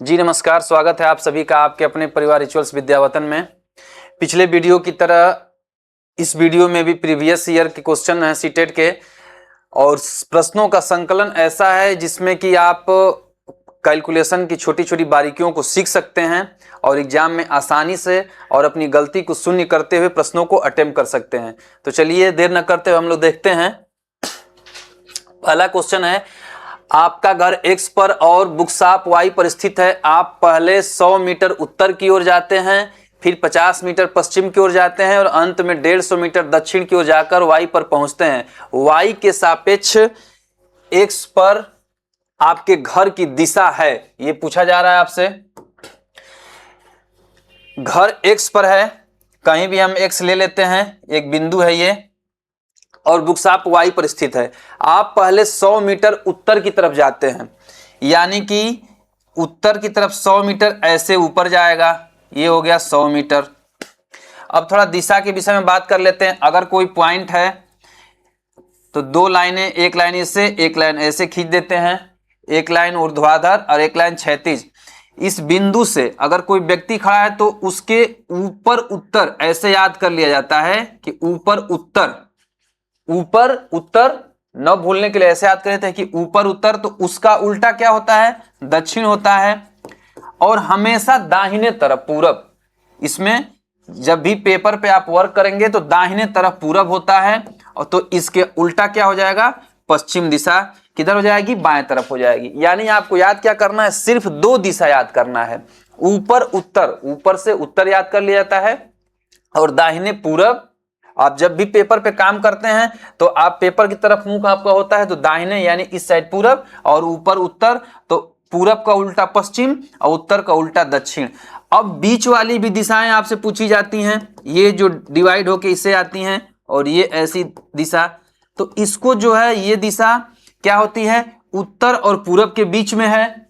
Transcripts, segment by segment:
जी नमस्कार, स्वागत है आप सभी का आपके अपने परिवार रिचुअल्स विद्यावतन में। पिछले वीडियो की तरह इस वीडियो में भी प्रीवियस ईयर के क्वेश्चन हैं सीटेट के, और प्रश्नों का संकलन ऐसा है जिसमें कि आप कैलकुलेशन की छोटी छोटी बारीकियों को सीख सकते हैं और एग्जाम में आसानी से और अपनी गलती को शून्य करते हुए प्रश्नों को अटेम्प्ट कर सकते हैं। तो चलिए देर न करते हुए हम लोग देखते हैं। पहला क्वेश्चन है, आपका घर X पर और बुकशॉप Y पर स्थित है। आप पहले 100 मीटर उत्तर की ओर जाते हैं, फिर 50 मीटर पश्चिम की ओर जाते हैं और अंत में 150 मीटर दक्षिण की ओर जाकर Y पर पहुंचते हैं। Y के सापेक्ष X पर आपके घर की दिशा है, ये पूछा जा रहा है आपसे। घर X पर है, कहीं भी हम X ले लेते हैं, एक बिंदु है ये, और बुकशॉप Y पर स्थित है। आप पहले 100 मीटर उत्तर की तरफ जाते हैं, यानी कि उत्तर की तरफ 100 मीटर ऐसे ऊपर जाएगा, ये हो गया 100 मीटर। अब थोड़ा दिशा के विषय में बात कर लेते हैं। अगर कोई पॉइंट है तो दो लाइनें, एक लाइन इससे एक लाइन ऐसे खींच देते हैं, एक लाइन ऊर्ध्वाधर और एक लाइन क्षैतिज। इस बिंदु से अगर कोई व्यक्ति खड़ा है तो उसके ऊपर उत्तर ऐसे याद कर लिया जाता है कि ऊपर उत्तर, ऊपर उत्तर न भूलने के लिए ऐसे याद करते हैं कि ऊपर उत्तर, तो उसका उल्टा क्या होता है, दक्षिण होता है। और हमेशा दाहिने तरफ पूरब, इसमें जब भी पेपर पे आप वर्क करेंगे तो दाहिने तरफ पूरब होता है, और तो इसके उल्टा क्या हो जाएगा, पश्चिम दिशा किधर हो जाएगी, बाएं तरफ हो जाएगी। यानी आपको याद क्या करना है, सिर्फ दो दिशा याद करना है, ऊपर उत्तर, ऊपर से उत्तर याद कर लिया जाता है, और दाहिने पूरब। आप जब भी पेपर पे काम करते हैं तो आप पेपर की तरफ मुंह आपका होता है तो दाहिने यानी इस साइड पूरब, और ऊपर उत्तर, तो पूरब का उल्टा पश्चिम और उत्तर का उल्टा दक्षिण। अब बीच वाली भी दिशाएं आपसे पूछी जाती हैं, ये जो डिवाइड होके इससे आती हैं और ये ऐसी दिशा, तो इसको जो है ये दिशा क्या होती है, उत्तर और पूरब के बीच में है,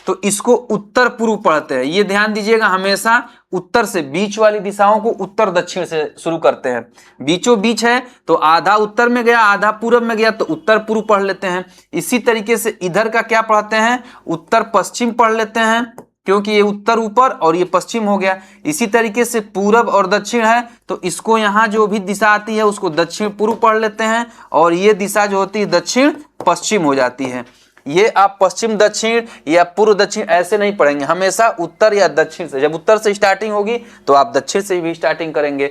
तो इसको उत्तर पूर्व पढ़ते हैं। ये ध्यान दीजिएगा, हमेशा उत्तर से बीच वाली दिशाओं को उत्तर दक्षिण से शुरू करते हैं। बीचों बीच है तो आधा उत्तर में गया आधा पूरब में गया तो उत्तर पूर्व पढ़ लेते हैं। इसी तरीके से इधर का क्या पढ़ते हैं, उत्तर पश्चिम पढ़ लेते हैं, क्योंकि ये उत्तर ऊपर और ये पश्चिम हो गया। इसी तरीके से पूरब और दक्षिण है तो इसको यहाँ जो भी दिशा आती है उसको दक्षिण पूर्व पढ़ लेते हैं, और ये दिशा जो होती है दक्षिण पश्चिम हो जाती है। ये आप पश्चिम दक्षिण या पूर्व दक्षिण ऐसे नहीं पढ़ेंगे, हमेशा उत्तर या दक्षिण से। जब उत्तर से स्टार्टिंग होगी तो आप दक्षिण से भी स्टार्टिंग करेंगे।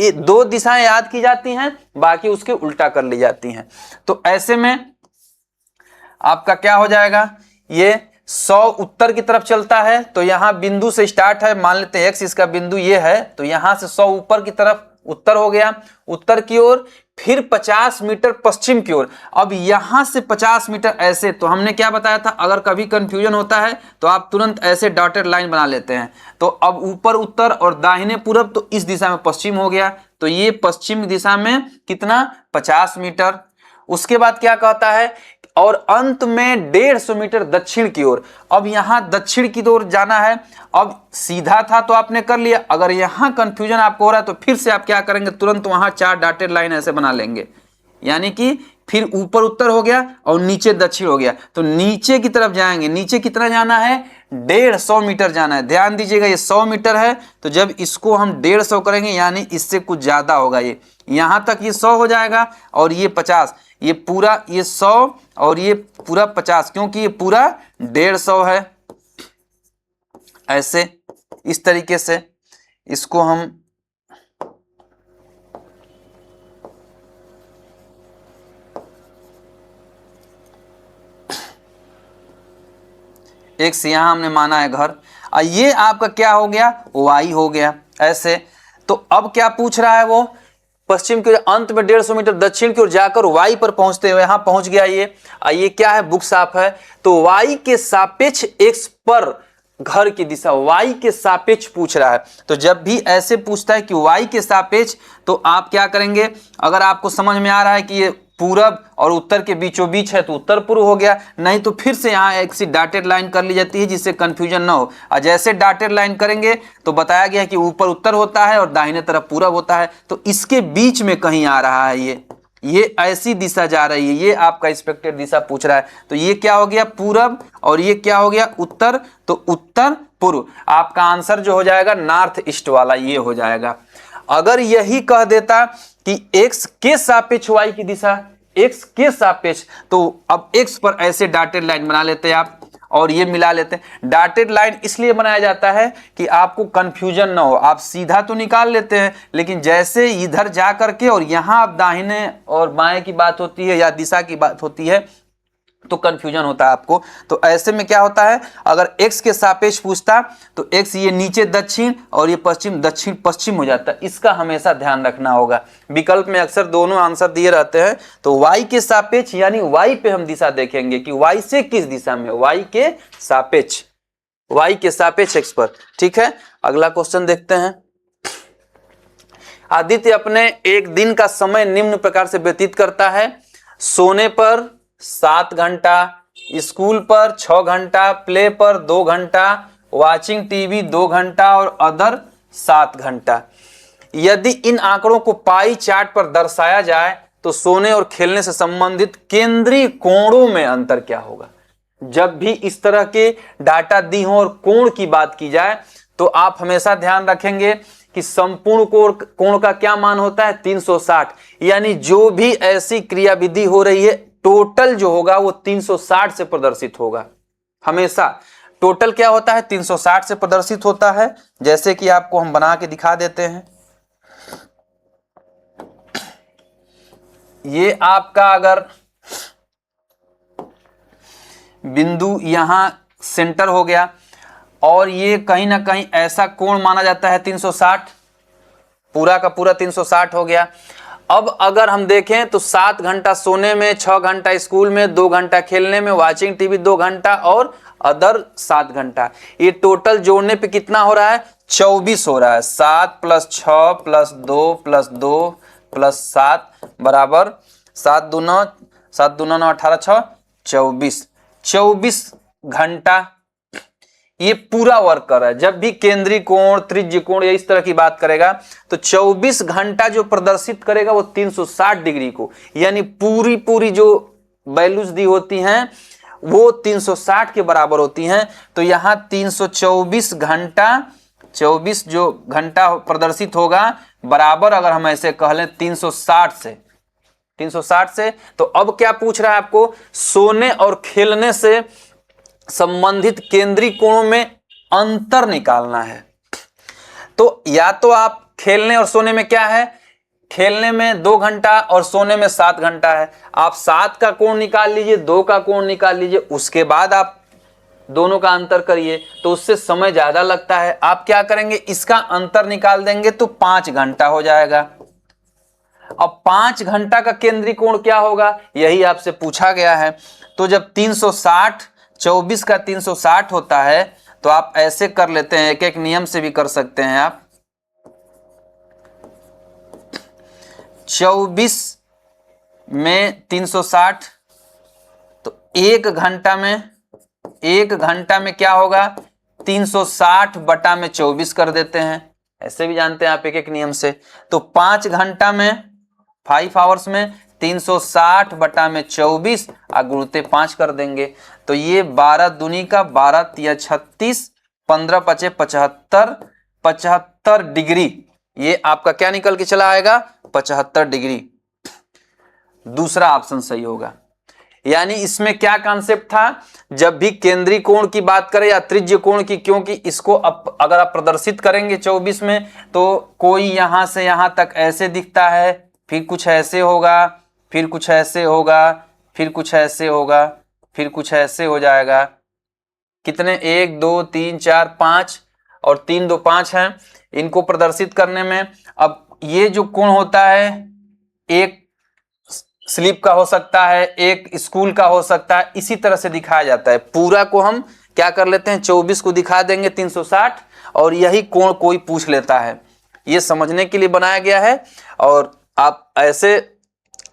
ये दो दिशाएं याद की जाती हैं, बाकी उसके उल्टा कर ली जाती हैं। तो ऐसे में आपका क्या हो जाएगा, ये 100 उत्तर की तरफ चलता है तो यहां बिंदु से स्टार्ट है, मान लेते हैं x इसका बिंदु ये है, तो यहां से 100 ऊपर की तरफ उत्तर हो गया, उत्तर की ओर, फिर 50 मीटर पश्चिम की ओर। अब यहां से 50 मीटर ऐसे, तो हमने क्या बताया था, अगर कभी कंफ्यूजन होता है तो आप तुरंत ऐसे डॉटेड लाइन बना लेते हैं। तो अब ऊपर उत्तर और दाहिने पूरब, तो इस दिशा में पश्चिम हो गया, तो ये पश्चिम दिशा में कितना, 50 मीटर। उसके बाद क्या कहता है, और अंत में 150 मीटर दक्षिण की ओर। अब यहां दक्षिण की ओर जाना है। अब सीधा था तो आपने कर लिया, अगर यहां कंफ्यूजन आपको हो रहा है तो फिर से आप क्या करेंगे, तुरंत वहां 4 डॉटेड लाइन ऐसे बना लेंगे, यानी कि फिर ऊपर उत्तर हो गया और नीचे दक्षिण हो गया। तो नीचे की तरफ जाएंगे, नीचे कितना जाना है, 150 मीटर जाना है। ध्यान दीजिएगा, ये 100 मीटर है, तो जब इसको हम 150 करेंगे यानी इससे कुछ ज्यादा होगा, ये यहां तक ये 100 हो जाएगा और ये 50, ये पूरा ये 100 और ये पूरा 50, क्योंकि ये पूरा 150 है। ऐसे इस तरीके से इसको हम x यहां हमने माना है घर, और ये आपका क्या हो गया, y हो गया ऐसे। तो अब क्या पूछ रहा है वो, पश्चिम के अंत में 150 मीटर दक्षिण की ओर जाकर y पर पहुंचते हुए यहां पहुंच गया। ये क्या है, बुकशॉप है, तो y के सापेक्ष x पर घर की दिशा, y के सापेक्ष पूछ रहा है। तो जब भी ऐसे पूछता है कि y के सापेक्ष, तो आप क्या करेंगे, अगर आपको समझ में आ रहा है कि ये पूरब और उत्तर के बीचों बीच है तो उत्तर पूर्व हो गया, नहीं तो फिर से यहाँ एक सी डॉटेड लाइन कर ली जाती है जिससे कंफ्यूजन ना हो। और जैसे डॉटेड लाइन करेंगे तो बताया गया कि ऊपर उत्तर होता है और दाहिने तरफ पूरब होता है, तो इसके बीच में कहीं आ रहा है ये, ये ऐसी दिशा जा रही है, ये आपका एक्सपेक्टेड दिशा पूछ रहा है। तो ये क्या हो गया पूरब और ये क्या हो गया उत्तर, तो उत्तर पूर्व। आपका आंसर जो हो जाएगा नॉर्थ ईस्ट वाला ये हो जाएगा। अगर यही कह देता कि x के सापेक्ष y की दिशा, x के सापेक्ष, तो अब x पर ऐसे डॉटेड लाइन बना लेते हैं आप और ये मिला लेते हैं। डॉटेड लाइन इसलिए बनाया जाता है कि आपको कंफ्यूजन ना हो, आप सीधा तो निकाल लेते हैं लेकिन जैसे इधर जा करके और यहाँ आप दाहिने और बाएं की बात होती है या दिशा की बात होती है तो कंफ्यूजन होता है आपको। तो ऐसे में क्या होता है, अगर x के सापेक्ष पूछता तो x ये नीचे दक्षिण और ये पश्चिम, दक्षिण पश्चिम हो जाता है। इसका हमेशा ध्यान रखना होगा। विकल्प में अक्सर दोनों आंसर दिए रहते हैं, तो y के सापेक्ष यानी y पे हम दिशा देखेंगे कि y से किस दिशा में, y के सापेक्ष, y के सापेक्ष x पर। ठीक है, अगला क्वेश्चन देखते हैं। आदित्य अपने एक दिन का समय निम्न प्रकार से व्यतीत करता है। सोने पर 7 घंटा, स्कूल पर 6 घंटा, प्ले पर 2 घंटा, वाचिंग टीवी 2 घंटा और अदर 7 घंटा। यदि इन आंकड़ों को पाई चार्ट पर दर्शाया जाए तो सोने और खेलने से संबंधित केंद्रीय कोणों में अंतर क्या होगा। जब भी इस तरह के डाटा दी हो और कोण की बात की जाए तो आप हमेशा ध्यान रखेंगे कि संपूर्ण कोण का क्या मान होता है 360, यानी जो भी ऐसी क्रियाविधि हो रही है टोटल जो होगा वो 360 से प्रदर्शित होगा। हमेशा टोटल क्या होता है 360 से प्रदर्शित होता है। जैसे कि आपको हम बना के दिखा देते हैं। ये आपका अगर बिंदु यहां सेंटर हो गया और ये कहीं ना कहीं ऐसा कोण माना जाता है 360, पूरा का पूरा 360 हो गया। अब अगर हम देखें तो 7 घंटा सोने में, 6 घंटा स्कूल में, 2 घंटा खेलने में, वाचिंग टीवी 2 घंटा और अदर 7 घंटा, ये टोटल जोड़ने पे कितना हो रहा है 24 हो रहा है। 7 + 6 + 2 + 2 + 7 बराबर 7 दूना 9 18 6 24, 24 घंटा ये पूरा वर्क कर रहा है। जब भी केंद्रीय कोण, त्रिज्य कोण या इस तरह की बात करेगा तो 24 घंटा जो प्रदर्शित करेगा वो 360 डिग्री को, यानी पूरी जो वैल्यूज दी होती हैं वो 360 के बराबर होती हैं। तो यहाँ 324 घंटा, 24 जो घंटा प्रदर्शित होगा बराबर, अगर हम ऐसे कह लें 360 से। तो अब क्या पूछ रहा है आपको, सोने और खेलने से संबंधित केंद्रीय कोणों में अंतर निकालना है। तो या तो आप खेलने और सोने में क्या है, खेलने में 2 घंटा और सोने में 7 घंटा है, आप 7 का कोण निकाल लीजिए, 2 का कोण निकाल लीजिए, उसके बाद आप दोनों का अंतर करिए, तो उससे समय ज्यादा लगता है। आप क्या करेंगे, इसका अंतर निकाल देंगे तो 5 घंटा हो जाएगा। अब 5 घंटा का केंद्रीय कोण क्या होगा, यही आपसे पूछा गया है। तो जब 360, 24 का 360 होता है तो आप ऐसे कर लेते हैं, एक एक नियम से भी कर सकते हैं आप। 24 में 360 तो 1 घंटा में क्या होगा 360 बटा में 24 कर देते हैं, ऐसे भी जानते हैं आप एक एक नियम से। तो 5 घंटा में 5 आवर्स में 360 बटा में 24 गुणुते 5 कर देंगे। तो ये 12 दूनी का 12 तिया 36, 15 पचे 75, 75 डिग्री, ये आपका क्या निकल के चला आएगा 75 डिग्री। दूसरा ऑप्शन सही होगा। यानी इसमें क्या कॉन्सेप्ट था, जब भी केंद्रीय कोण की बात करें या त्रिज्य कोण की, क्योंकि इसको अगर आप प्रदर्शित करेंगे 24 में तो कोई यहां से यहां तक ऐसे दिखता है, फिर कुछ ऐसे होगा, फिर कुछ ऐसे होगा, फिर कुछ ऐसे होगा, फिर कुछ ऐसे हो जाएगा। कितने 1 2 3 4 5 और 3 2 5 हैं इनको प्रदर्शित करने में। अब ये जो कोण होता है एक स्लीप का हो सकता है, एक स्कूल का हो सकता है, इसी तरह से दिखाया जाता है। पूरा को हम क्या कर लेते हैं 24 को दिखा देंगे 360 और यही कोण कोई पूछ लेता है। ये समझने के लिए बनाया गया है और आप ऐसे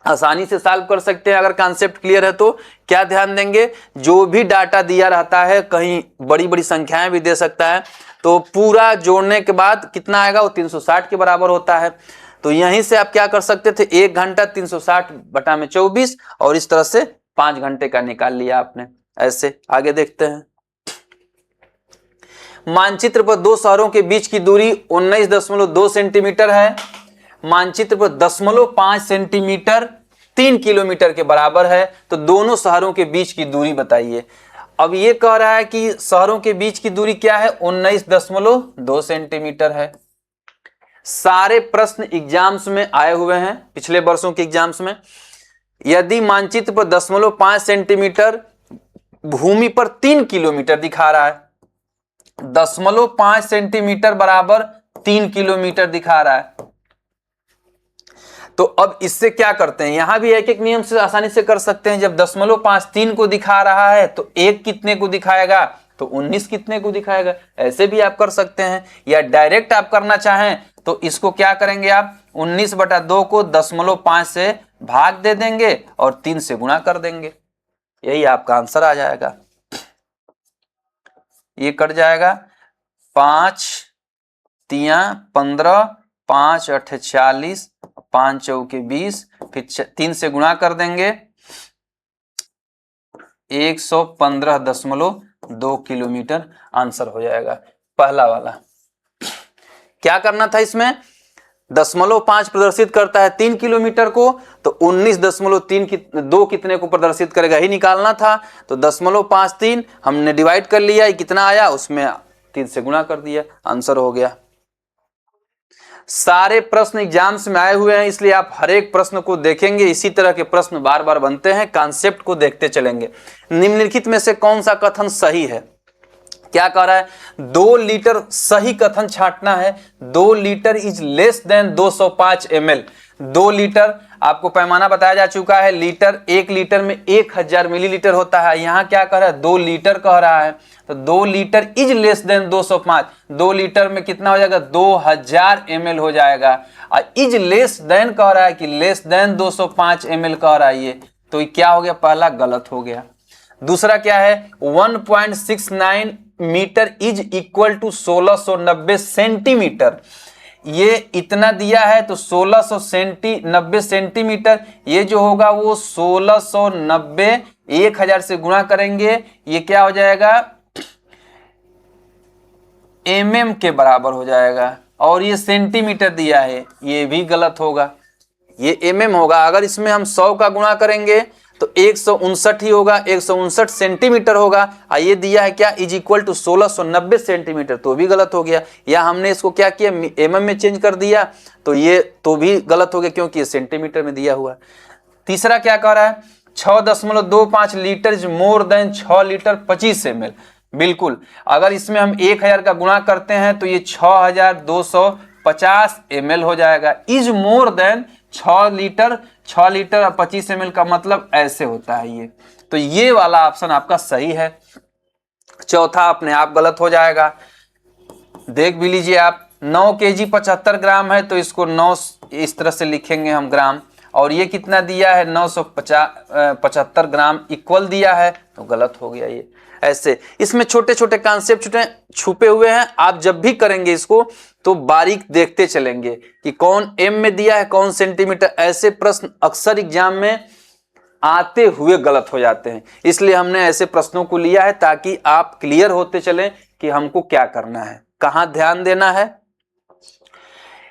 आसानी से सॉल्व कर सकते हैं अगर कॉन्सेप्ट क्लियर है। तो क्या ध्यान देंगे, जो भी डाटा दिया रहता है, कहीं बड़ी बड़ी संख्याएं भी दे सकता है, तो पूरा जोड़ने के बाद कितना आएगा वो 360 के बराबर होता है। तो यहीं से आप क्या कर सकते थे, 1 घंटा 360 बटा में 24 और इस तरह से 5 घंटे का निकाल लिया आपने। ऐसे आगे देखते हैं। मानचित्र पर दो शहरों के बीच की दूरी 19.2 सेंटीमीटर है। मानचित्र पर 0.5 सेंटीमीटर 3 किलोमीटर के बराबर है। तो दोनों शहरों के बीच की दूरी बताइए। अब ये कह रहा है कि शहरों के बीच की दूरी क्या है, 19.2 सेंटीमीटर है। सारे प्रश्न एग्जाम्स में आए हुए हैं, पिछले वर्षों के एग्जाम्स में। यदि मानचित्र पर 0.5 सेंटीमीटर भूमि पर 3 किलोमीटर दिखा रहा है, 0.5 सेंटीमीटर बराबर 3 किलोमीटर दिखा रहा है, तो अब इससे क्या करते हैं, यहां भी एक एक नियम से आसानी से कर सकते हैं। जब 0.5 3 को दिखा रहा है तो 1 कितने को दिखाएगा, तो 19 कितने को दिखाएगा। ऐसे भी आप कर सकते हैं, या डायरेक्ट आप करना चाहें तो इसको क्या करेंगे आप, 19/2 को 0.5 से भाग दे देंगे और 3 से गुणा कर देंगे, यही आपका आंसर आ जाएगा। ये कट जाएगा, 5 3 15, 5 8 40, 5 चौके 20, फिर 3 से गुणा कर देंगे, 115.2 किलोमीटर आंसर हो जाएगा पहला वाला। क्या करना था इसमें, 0.5 प्रदर्शित करता है 3 किलोमीटर को, तो 19.2 कितने को प्रदर्शित करेगा ही निकालना था। तो 0.53 हमने डिवाइड कर लिया, ये कितना आया उसमें 3 से गुणा कर दिया, आंसर हो गया। सारे प्रश्न एग्जाम्स में आए हुए हैं, इसलिए आप हर एक प्रश्न को देखेंगे। इसी तरह के प्रश्न बार बार बनते हैं, कॉन्सेप्ट को देखते चलेंगे। निम्नलिखित में से कौन सा कथन सही है, क्या कह रहा है, 2 लीटर, सही कथन छांटना है। 2 litre is less than 205 ml। 2 litre आपको पैमाना बताया जा चुका है, लीटर, 1 लीटर में 1000 मिलीलीटर होता है। यहां क्या कह रहा है, 2 लीटर कह रहा है, तो 2 litre is less than 205, 2 litre में कितना हो जाएगा, 2000 ml हो जाएगा। और इज लेस देन कह रहा है कि लेस देन 205 ml कह रहा है, ये तो ये क्या हो गया, पहला गलत हो गया। दूसरा क्या है, 1.69 metre is equal to 1690 centimetre. ये इतना दिया है तो 1690 सेंटीमीटर, ये जो होगा वो 1690 1000 से गुणा करेंगे, ये क्या हो जाएगा, mm के बराबर हो जाएगा। और ये सेंटीमीटर दिया है, ये भी गलत होगा, ये mm होगा। अगर इसमें हम 100 का गुणा करेंगे तो 159 ही होगा, 159 सेंटीमीटर होगा। ये दिया है क्या, इज इक्वल टू 1690 सेंटीमीटर, तो भी गलत हो गया। या हमने इसको क्या किया, mm में चेंज कर दिया, तो ये तो भी गलत हो गया, क्योंकि ये सेंटीमीटर में दिया हुआ है। तीसरा क्या कह रहा है, 6.25 litre is more than 6 litre 25 ml। बिल्कुल, अगर इसमें हम 1000 का गुणा करते हैं तो ये 6250 ml हो जाएगा। Is more than 6 litre 25 ml का मतलब ऐसे होता है ये, तो ये वाला ऑप्शन आपका सही है। चौथा अपने आप गलत हो जाएगा, देख भी लीजिए आप। 9 kg 75 ग्राम है, तो इसको 9 इस तरह से लिखेंगे हम ग्राम, और ये कितना दिया है, 975 ग्राम इक्वल दिया है, तो गलत हो गया ये। ऐसे इसमें छोटे छोटे कॉन्सेप्ट छुपे हुए हैं, आप जब भी करेंगे इसको तो बारीक देखते चलेंगे कि कौन एम में दिया है, कौन सेंटीमीटर। ऐसे प्रश्न अक्सर एग्जाम में आते हुए गलत हो जाते हैं, इसलिए हमने ऐसे प्रश्नों को लिया है ताकि आप क्लियर होते चलें कि हमको क्या करना है, कहां ध्यान देना है।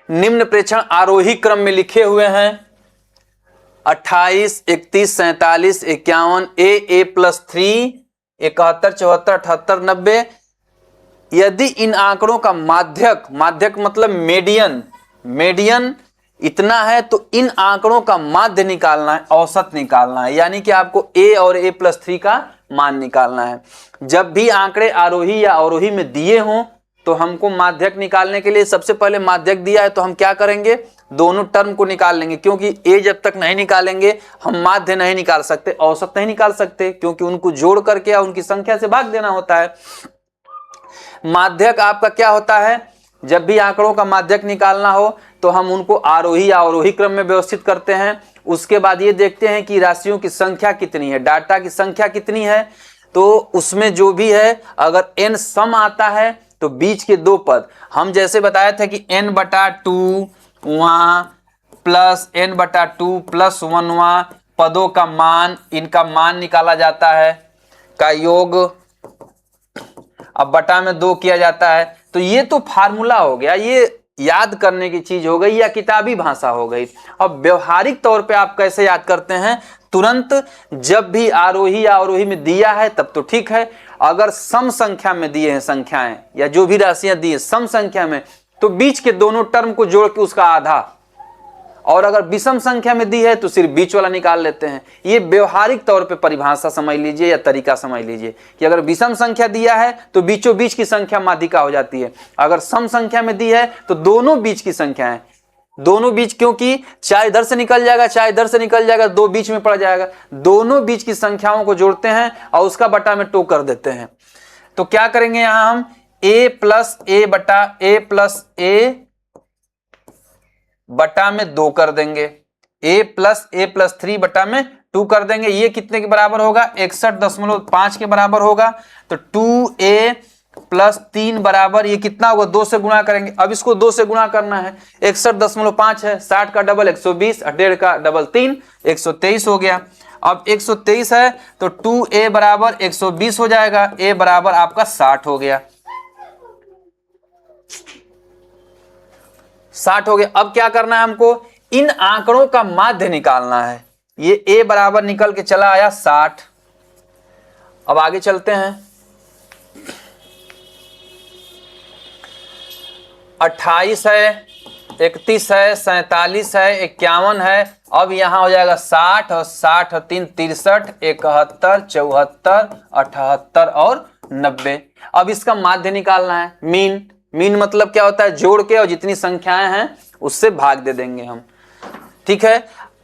निम्न प्रेक्षण आरोही क्रम में लिखे हुए हैं, 28 31 47 51 A+3 71 74 78 90। यदि इन आंकड़ों का माध्यक मतलब मीडियन इतना है, तो इन आंकड़ों का माध्य निकालना है, औसत निकालना है, यानी कि आपको A और A+3 का मान निकालना है। जब भी आंकड़े आरोही या अवरोही में दिए हों तो हमको माध्यक निकालने के लिए सबसे पहले माध्यक दिया है तो हम क्या करेंगे, दोनों टर्म को निकाल लेंगे, क्योंकि A जब तक नहीं निकालेंगे हम माध्य नहीं निकाल सकते, औसत नहीं निकाल सकते, क्योंकि उनको जोड़ करके या उनकी संख्या से भाग देना होता है। माध्यक आपका क्या होता है, जब भी आंकड़ों का माध्यक निकालना हो तो हम उनको आरोही या अवरोही क्रम में व्यवस्थित करते हैं। उसके बाद ये देखते हैं कि राशियों की संख्या कितनी है, डाटा की संख्या कितनी है, तो उसमें जो भी है अगर n सम आता है तो बीच के 2 पद, हम जैसे बताया था कि n/2 वहां प्लस n बटा 2 प्लस 1वां पदों का मान, इनका मान निकाला जाता है का योग, अब बटा में 2 किया जाता है। तो ये तो फार्मूला हो गया, ये याद करने की चीज हो गई या किताबी भाषा हो गई। अब व्यवहारिक तौर पे आप कैसे याद करते हैं, तुरंत जब भी आरोही या अवरोही में दिया है तब तो ठीक है, अगर सम संख्या में दिए हैं संख्याएं या जो भी राशियां दी है सम संख्या में, तो बीच के दोनों टर्म को जोड़ के उसका आधा, और अगर विषम संख्या में दी है तो सिर्फ बीच वाला निकाल लेते हैं। ये व्यवहारिक तौर पे परिभाषा समझ लीजिए या तरीका समझ लीजिए कि अगर विषम संख्या दिया है तो बीचों बीच की संख्या माध्यिका हो जाती है, अगर सम संख्या में दी है तो दोनों बीच की संख्या है, दोनों बीच, क्योंकि चाहे इधर से निकल जाएगा चाहे इधर से निकल जाएगा, दो बीच में पड़ जाएगा, दोनों बीच की संख्याओं को जोड़ते हैं और उसका बटा में टो कर देते हैं। तो क्या करेंगे यहां हम a प्लस ए बटा a प्लस ए बटा में 2 कर देंगे, a प्लस ए प्लस 3 बटा में 2 कर देंगे। ये कितने के बराबर होगा, 61.5 के बराबर होगा। तो 2a प्लस 3 बराबर ये कितना होगा, 2 से गुणा करेंगे। अब इसको 2 से गुणा करना है, 61.5 है, 60 का डबल 120, 1.5 का डबल 3, 123 हो गया। अब 123 है तो 2a बराबर 120 हो जाएगा, a बराबर आपका 60 हो गया, 60 हो गया। अब क्या करना है हमको, इन आंकड़ों का माध्य निकालना है। ये a बराबर निकल के चला आया 60। अब आगे चलते हैं, 28 है, 31 है, 47 है, 51 है। अब यहां हो जाएगा 60 और 60 और 3 63, 71, 74, 78 और 90। अब इसका माध्य निकालना है, मीन। मीन मतलब क्या होता है, जोड़ के और जितनी संख्याएं हैं उससे भाग दे देंगे हम, ठीक है।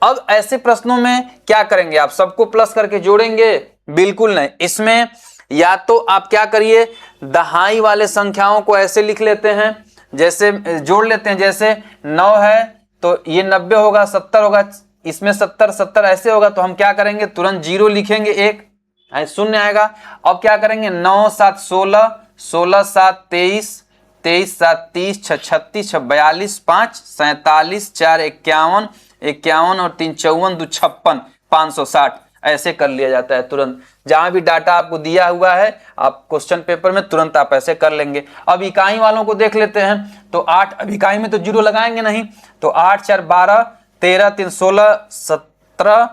अब ऐसे प्रश्नों में क्या करेंगे, आप सबको प्लस करके जोड़ेंगे, बिल्कुल नहीं। इसमें या तो आप क्या करिए, दहाई वाले संख्याओं को ऐसे लिख लेते हैं, जैसे जोड़ लेते हैं, जैसे 9 है तो ये 90 होगा, 70 होगा, इसमें 70 70 ऐसे होगा। तो हम क्या करेंगे, तुरंत 0 लिखेंगे, एक शून्य आएगा। अब क्या करेंगे, 9 7 16, 16 7 23, 23 7 30, 6 36, 6 42, 5 47, 4 51, 51 और 3 54, 2 56, 560 ऐसे कर लिया जाता है तुरंत। जहां भी डाटा आपको दिया हुआ है आप क्वेश्चन पेपर में तुरंत आप ऐसे कर लेंगे। अब इकाई वालों को देख लेते हैं, तो 8, अब इकाई में तो 0 लगाएंगे नहीं, तो 8 4 12, 13 3 16, 17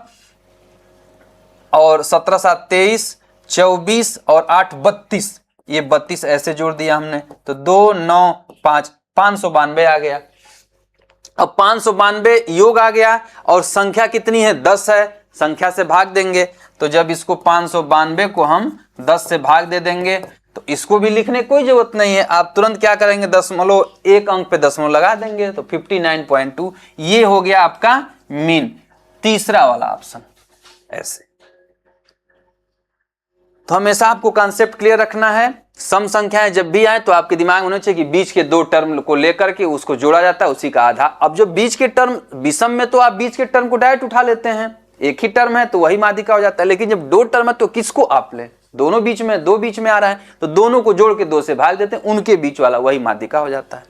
और 17 7 23, 24 और 8 32, ये 32 ऐसे जोड़ दिया हमने। तो 2 9 5, 592 आ गया। अब 592 योग आ गया और संख्या कितनी है, 10 है, संख्या से भाग देंगे। तो जब इसको 592 को हम 10 से भाग दे देंगे तो इसको भी लिखने की कोई जरूरत नहीं है, आप तुरंत क्या करेंगे, दशमलव एक अंक पे दशमलव लगा देंगे, तो 59.2 ये हो गया आपका मीन, तीसरा वाला ऑप्शन। ऐसे तो हमेशा आपको कॉन्सेप्ट क्लियर रखना है, सम संख्याएं जब भी आए तो आपके दिमाग में होना चाहिए कि बीच के दो टर्म को लेकर के उसको जोड़ा जाता है, उसी का आधा। अब जो बीच के टर्म विषम में तो आप बीच के टर्म को डायरेक्ट उठा लेते हैं, एक ही टर्म है तो वही माध्यिका हो जाता है, लेकिन जब दो टर्म है तो किसको आप लें, दोनों बीच में, दो बीच में आ रहा है तो दोनों को जोड़ के 2 से भाग देते हैं, उनके बीच वाला वही माध्यिका हो जाता है।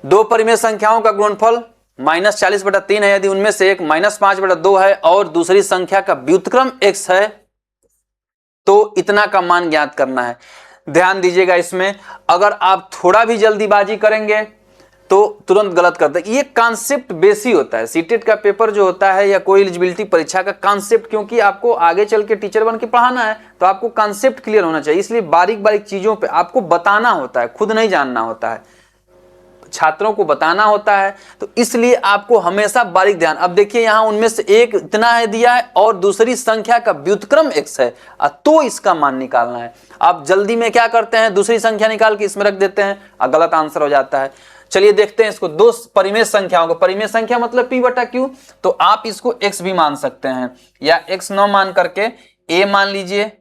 दो परिमेय संख्याओं का गुणनफल -40/3 है, यदि उनमें से एक -5/2 है और दूसरी संख्या का व्युत्क्रम x है तो इतना का मान ज्ञात करना है। ध्यान दीजिएगा, इसमें अगर आप थोड़ा भी जल्दीबाजी करेंगे तो तुरंत गलत कर देंगे। ये कॉन्सेप्ट बेसी होता है, सीटेट का पेपर जो होता है या कोई एलिजिबिलिटी परीक्षा का कॉन्सेप्ट, क्योंकि आपको आगे चल के टीचर बन के पढ़ाना है तो आपको कॉन्सेप्ट क्लियर होना चाहिए, इसलिए बारीक बारीक चीजों पे आपको बताना होता है, खुद नहीं जानना होता है, छात्रों को बताना होता है, तो इसलिए आपको हमेशा बारीक ध्यान। अब देखिए यहां उनमें से एक इतना है दिया है और दूसरी संख्या का व्युत्क्रम x है, तो इसका मान निकालना है। आप जल्दी में क्या करते हैं, दूसरी संख्या निकाल के इसमें रख देते हैं और गलत आंसर हो जाता है। चलिए देखते हैं इसको, दो परिमेय संख्याओं को, परिमेय संख्या मतलब p/q, तो आप इसको x भी मान सकते हैं या x न मान करके a मान लीजिए,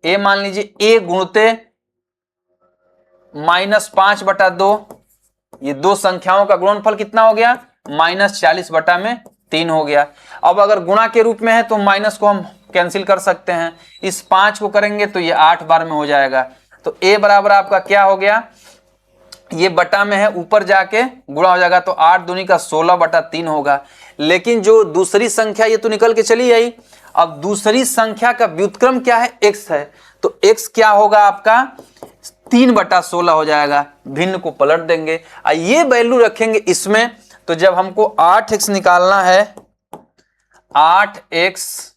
a गुणते -5/2, ये दो संख्याओं का गुणनफल कितना हो गया, -40/3 हो गया। अब अगर गुणा के रूप में है तो माइनस को हम कैंसिल कर सकते हैं, इस 5 को करेंगे तो ये 8 बार में हो जाएगा। तो a बराबर आपका क्या हो गया, ये बटा में है, ऊपर जाके गुणा हो जाएगा, तो 8 दूनी का 16/3 होगा। लेकिन जो दूसरी संख्या ये तो निकल के चली आई। अब दूसरी संख्या का व्युत्क्रम क्या है, x है, तो x क्या होगा आपका 3/16 हो जाएगा। भिन्न को पलट देंगे, ये वैल्यू रखेंगे इसमें। तो जब हमको 8x निकालना है, 8x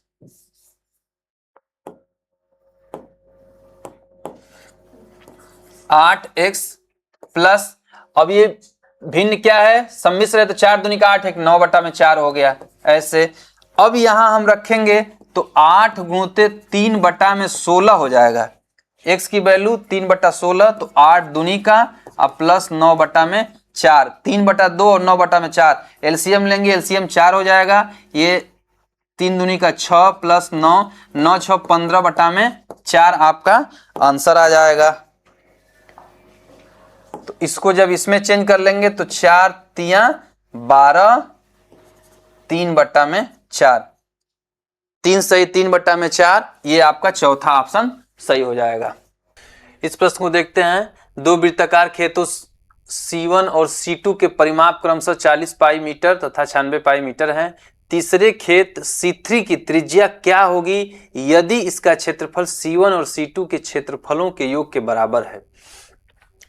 प्लस, अब ये भिन्न क्या है, सम्मिश्र है, तो 4 दूनी का 8 है, 9/4 हो गया ऐसे। अब यहां हम रखेंगे तो 8 गुणते 3/16 हो जाएगा। x की वैल्यू 3/16, तो 8 दूनी का अब प्लस 9/4, 3/2 और 9/4 एलसीएम लेंगे, एलसीएम 4 हो जाएगा। ये 3 दूनी का 6 प्लस 9, 9 6 15/4 आपका आंसर आ जाएगा। तो इसको जब इसमें चेंज कर लेंगे तो 4 तिया 12, 3/4, 3 सही 3/4, ये आपका चौथा ऑप्शन सही हो जाएगा। इस प्रश्न को देखते हैं। 2 वृत्ताकार खेतों C1 और C2 के परिमाप क्रमशः 40 पाई मीटर तथा 96 पाई मीटर हैं। तीसरे खेत C3 की त्रिज्या क्या होगी यदि इसका क्षेत्रफल C1 और C2 के क्षेत्रफलों के योग के बराबर है।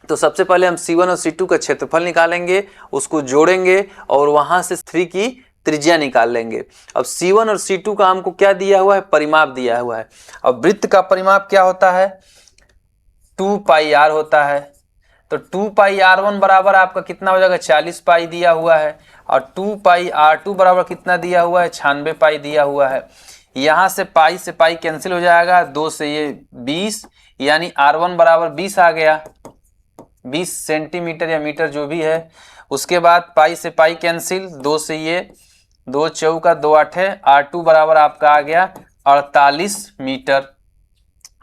तो सबसे पहले हम C1 और C2 का क्षेत्रफल निकालेंगे, उसको जोड़ेंगे और वहां से 3 की त्रिज्या निकाल लेंगे। अब C1 और C2 का हमको क्या दिया हुआ है, परिमाप दिया हुआ है। अब वृत्त का परिमाप क्या होता है, 2 पाई r होता है। तो 2 पाई r1 बराबर आपका कितना हो जाएगा, 40 पाई दिया हुआ है, और 2 पाई r2 बराबर कितना दिया हुआ है, 96 पाई दिया हुआ है। यहां से पाई कैंसिल हो जाएगा, 2 से ये 20, यानी r1 बराबर 20 आ गया, 20 सेंटीमीटर या मीटर जो भी है। उसके बाद पाई से पाई कैंसिल, 2 से ये 2 चौका 2 8, r2 बराबर आपका आ गया 48 मीटर।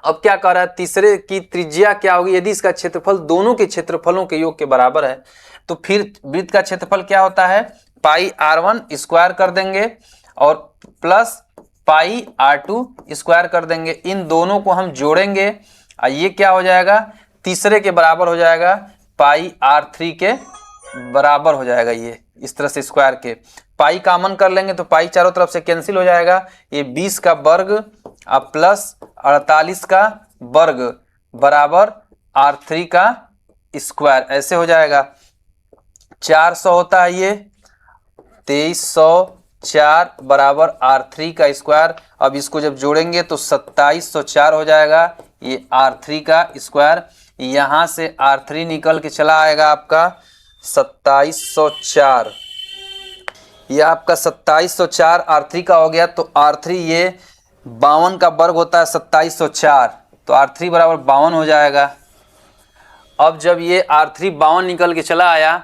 अब क्या कह रहा है, तीसरे की त्रिज्या क्या होगी यदि इसका क्षेत्रफल दोनों के क्षेत्रफलों के योग के बराबर है। तो फिर वृत्त का क्षेत्रफल क्या होता है, पाई r1 स्क्वायर कर देंगे और प्लस पाई r2 स्क्वायर कर देंगे। इन दोनों को हम जोड़ेंगे और ये क्या हो जाएगा, तीसरे के बराबर हो जाएगा, पाई r3 के बराबर हो जाएगा। ये इस तरह से स्क्वायर के पाई कॉमन कर लेंगे तो पाई चारों तरफ से कैंसिल हो जाएगा। ये 20 का वर्ग अब प्लस 48 का वर्ग बराबर r3 का स्क्वायर, ऐसे हो जाएगा। 400 होता है ये, 2304 बराबर r3 का स्क्वायर। अब इसको जब जोड़ेंगे तो 2704 हो जाएगा, ये r3 का स्क्वायर। यहां से r3 निकल के चला आएगा आपका 2704, ये आपका 2704 r3 का हो गया। तो r3 ये 52 का वर्ग होता है 2704, तो r3 बराबर 52 हो जाएगा। अब जब ये r3 52 निकल के चला आया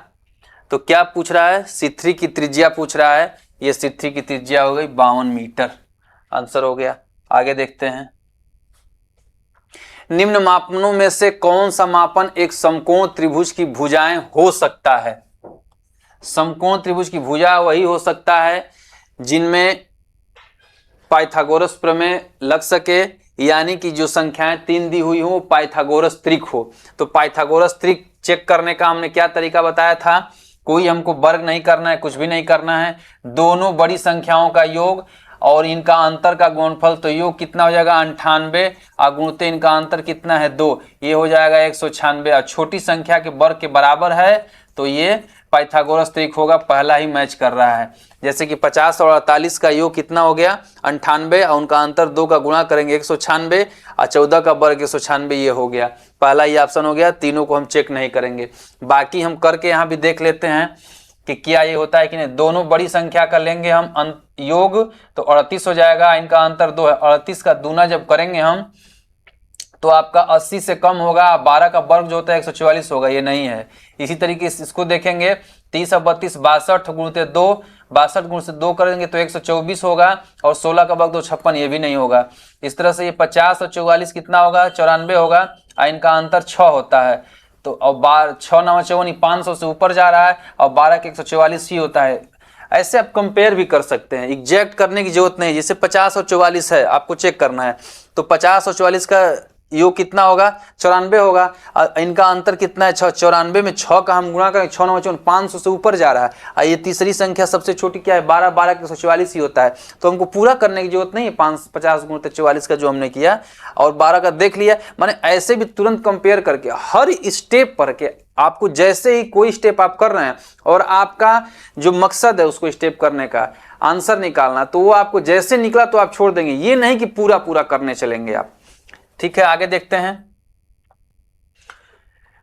तो क्या पूछ रहा है, C3 की त्रिज्या पूछ रहा है। ये C3 की त्रिज्या हो गई 52 मीटर, आंसर हो गया। आगे देखते हैं। निम्न मापनों में से कौन सा मापन एक समकोण त्रिभुज की भुजाएं हो सकता है। समकोण त्रिभुज की भुजा वही हो सकता है जिनमें पाइथागोरस प्रमेय लग सके, यानी कि जो संख्याएं 3 दी हुई हो पाइथागोरस त्रिक हो। तो पाइथागोरस त्रिक चेक करने का हमने क्या तरीका बताया था, कोई हमको वर्ग नहीं करना है, कुछ भी नहीं करना है, दोनों बड़ी संख्याओं का योग और इनका अंतर का गुणनफल। तो योग कितना हो जाएगा 98 और गुणते इनका अंतर कितना है 2, ये हो जाएगा 196। और छोटी संख्या के वर्ग के बराबर है तो ये पाइथागोरस त्रिक होगा, पहला ही मैच कर रहा है। जैसे कि 50 और 48 का योग कितना हो गया 98 और उनका अंतर 2 का गुणा करेंगे 196 और 14 का वर्ग 196, ये हो गया, पहला ही ऑप्शन हो गया। तीनों को हम चेक नहीं करेंगे, बाकी हम करके यहाँ भी देख लेते हैं कि क्या ये होता है कि नहीं। दोनों बड़ी संख्या का लेंगे हम योग तो 38 हो जाएगा, इनका अंतर 2 है। 38 का दूना जब करेंगे हम तो आपका 80 से कम होगा, 12 का वर्ग जो होता है 144 होगा, ये नहीं है। इसी तरीके से इसको देखेंगे 30 और 32 62 गुणते 2, 62 गुण से 2 करेंगे तो 124 होगा, और 16 का वर्ग 256, ये भी नहीं होगा। इस तरह से ये 50 और 44 कितना होगा 94 होगा, और इनका अंतर 6 होता है। तो अब 6 9 54 500 से ऊपर जा रहा है, और 12 के 144 ही होता है। ऐसे आप कंपेयर भी कर सकते हैं, एग्जैक्ट करने की जरूरत नहीं। जैसे 50 और 44 है, आपको चेक करना है तो 50 और 44 का योग कितना होगा 94 होगा। इनका अंतर कितना है 94 में 6 का हम गुणा करें 6 9 54 500 से ऊपर जा रहा है। और ये तीसरी संख्या सबसे छोटी क्या है 12 12 के 144 ही होता है। तो हमको पूरा करने की जरूरत नहीं है 550 गुणित 44 का जो हमने किया और 12 का देख लिया। माने ऐसे भी तुरंत कंपेयर करके हर स्टेप पर के आपको जैसे ही कोई स्टेप आप कर रहे हैं और आपका जो मकसद है उसको स्टेप करने का आंसर निकालना, तो वो आपको जैसे निकला तो आप छोड़ देंगे, ये नहीं कि पूरा पूरा करने चलेंगे आप। ठीक है, आगे देखते हैं।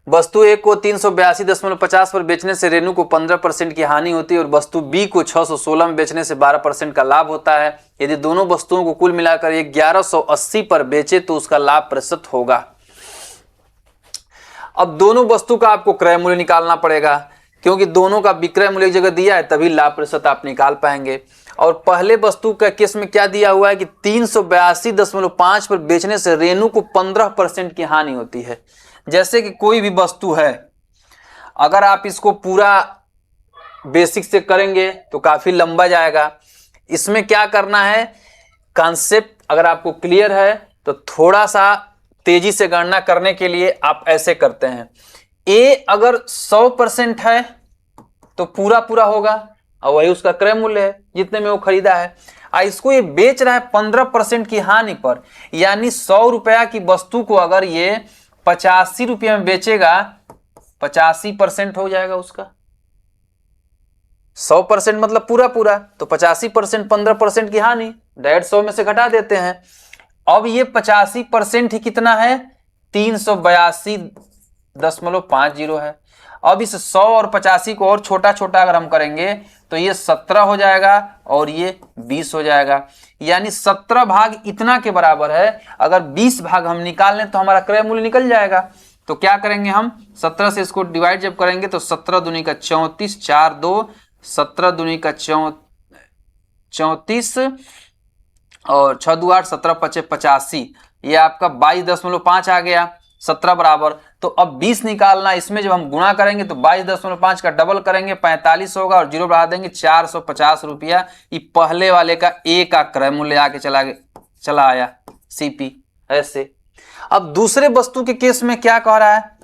वस्तु ए को 382.50 पर बेचने से रेनू को 15% की हानि होती है और वस्तु बी को 616 में बेचने से 12% का लाभ होता है। यदि दोनों वस्तुओं को कुल मिलाकर 1180 पर बेचे तो उसका लाभ प्रतिशत होगा। अब दोनों वस्तु का आपको क्रय मूल्य निकालना पड़ेगा, क्योंकि दोनों का विक्रय मूल्य एक जगह दिया है तभी लाभ प्रतिशत आप निकाल पाएंगे। और पहले वस्तु का केस में क्या दिया हुआ है कि 382.5 पर बेचने से रेनू को 15% की हानि होती है। जैसे कि कोई भी वस्तु है, अगर आप इसको पूरा बेसिक से करेंगे तो काफी लंबा जाएगा। इसमें क्या करना है, कॉन्सेप्ट अगर आपको क्लियर है तो थोड़ा सा तेजी से गणना करने के लिए आप ऐसे करते हैं। ए अगर 100% है तो पूरा पूरा होगा और वही उसका क्रय मूल्य है जितने में वो खरीदा है। इसको ये बेच रहा है 15% की हानि पर, यानी 100 रुपया की वस्तु को अगर ये 85 रुपये में बेचेगा 85% हो जाएगा उसका। 100% मतलब पूरा पूरा, तो 85% 15% की हानि, 150 में से घटा देते हैं। अब ये 85% ही कितना है 382.50 है। अब इस 100 और 85 को और छोटा छोटा अगर हम करेंगे तो ये 17 हो जाएगा और ये 20 हो जाएगा, यानी 17 भाग इतना के बराबर है। अगर 20 भाग हम निकाल लें तो हमारा क्रय मूल्य निकल जाएगा। तो क्या करेंगे हम 17 से इसको डिवाइड जब करेंगे तो 17 दूनी का 34, 4 2 17 दूनी का 34 और 6 2 8 17 5 85, ये आपका 22.5 आ गया 17 बराबर। तो अब 20 निकालना, इसमें जब हम गुणा करेंगे तो 22.5 का डबल करेंगे 45 होगा और 0 बढ़ा देंगे 450 रुपया। ये पहले वाले का ए का क्रय मूल्य आके चला आया सीपी। ऐसे अब दूसरे वस्तु के केस में क्या कह रहा है,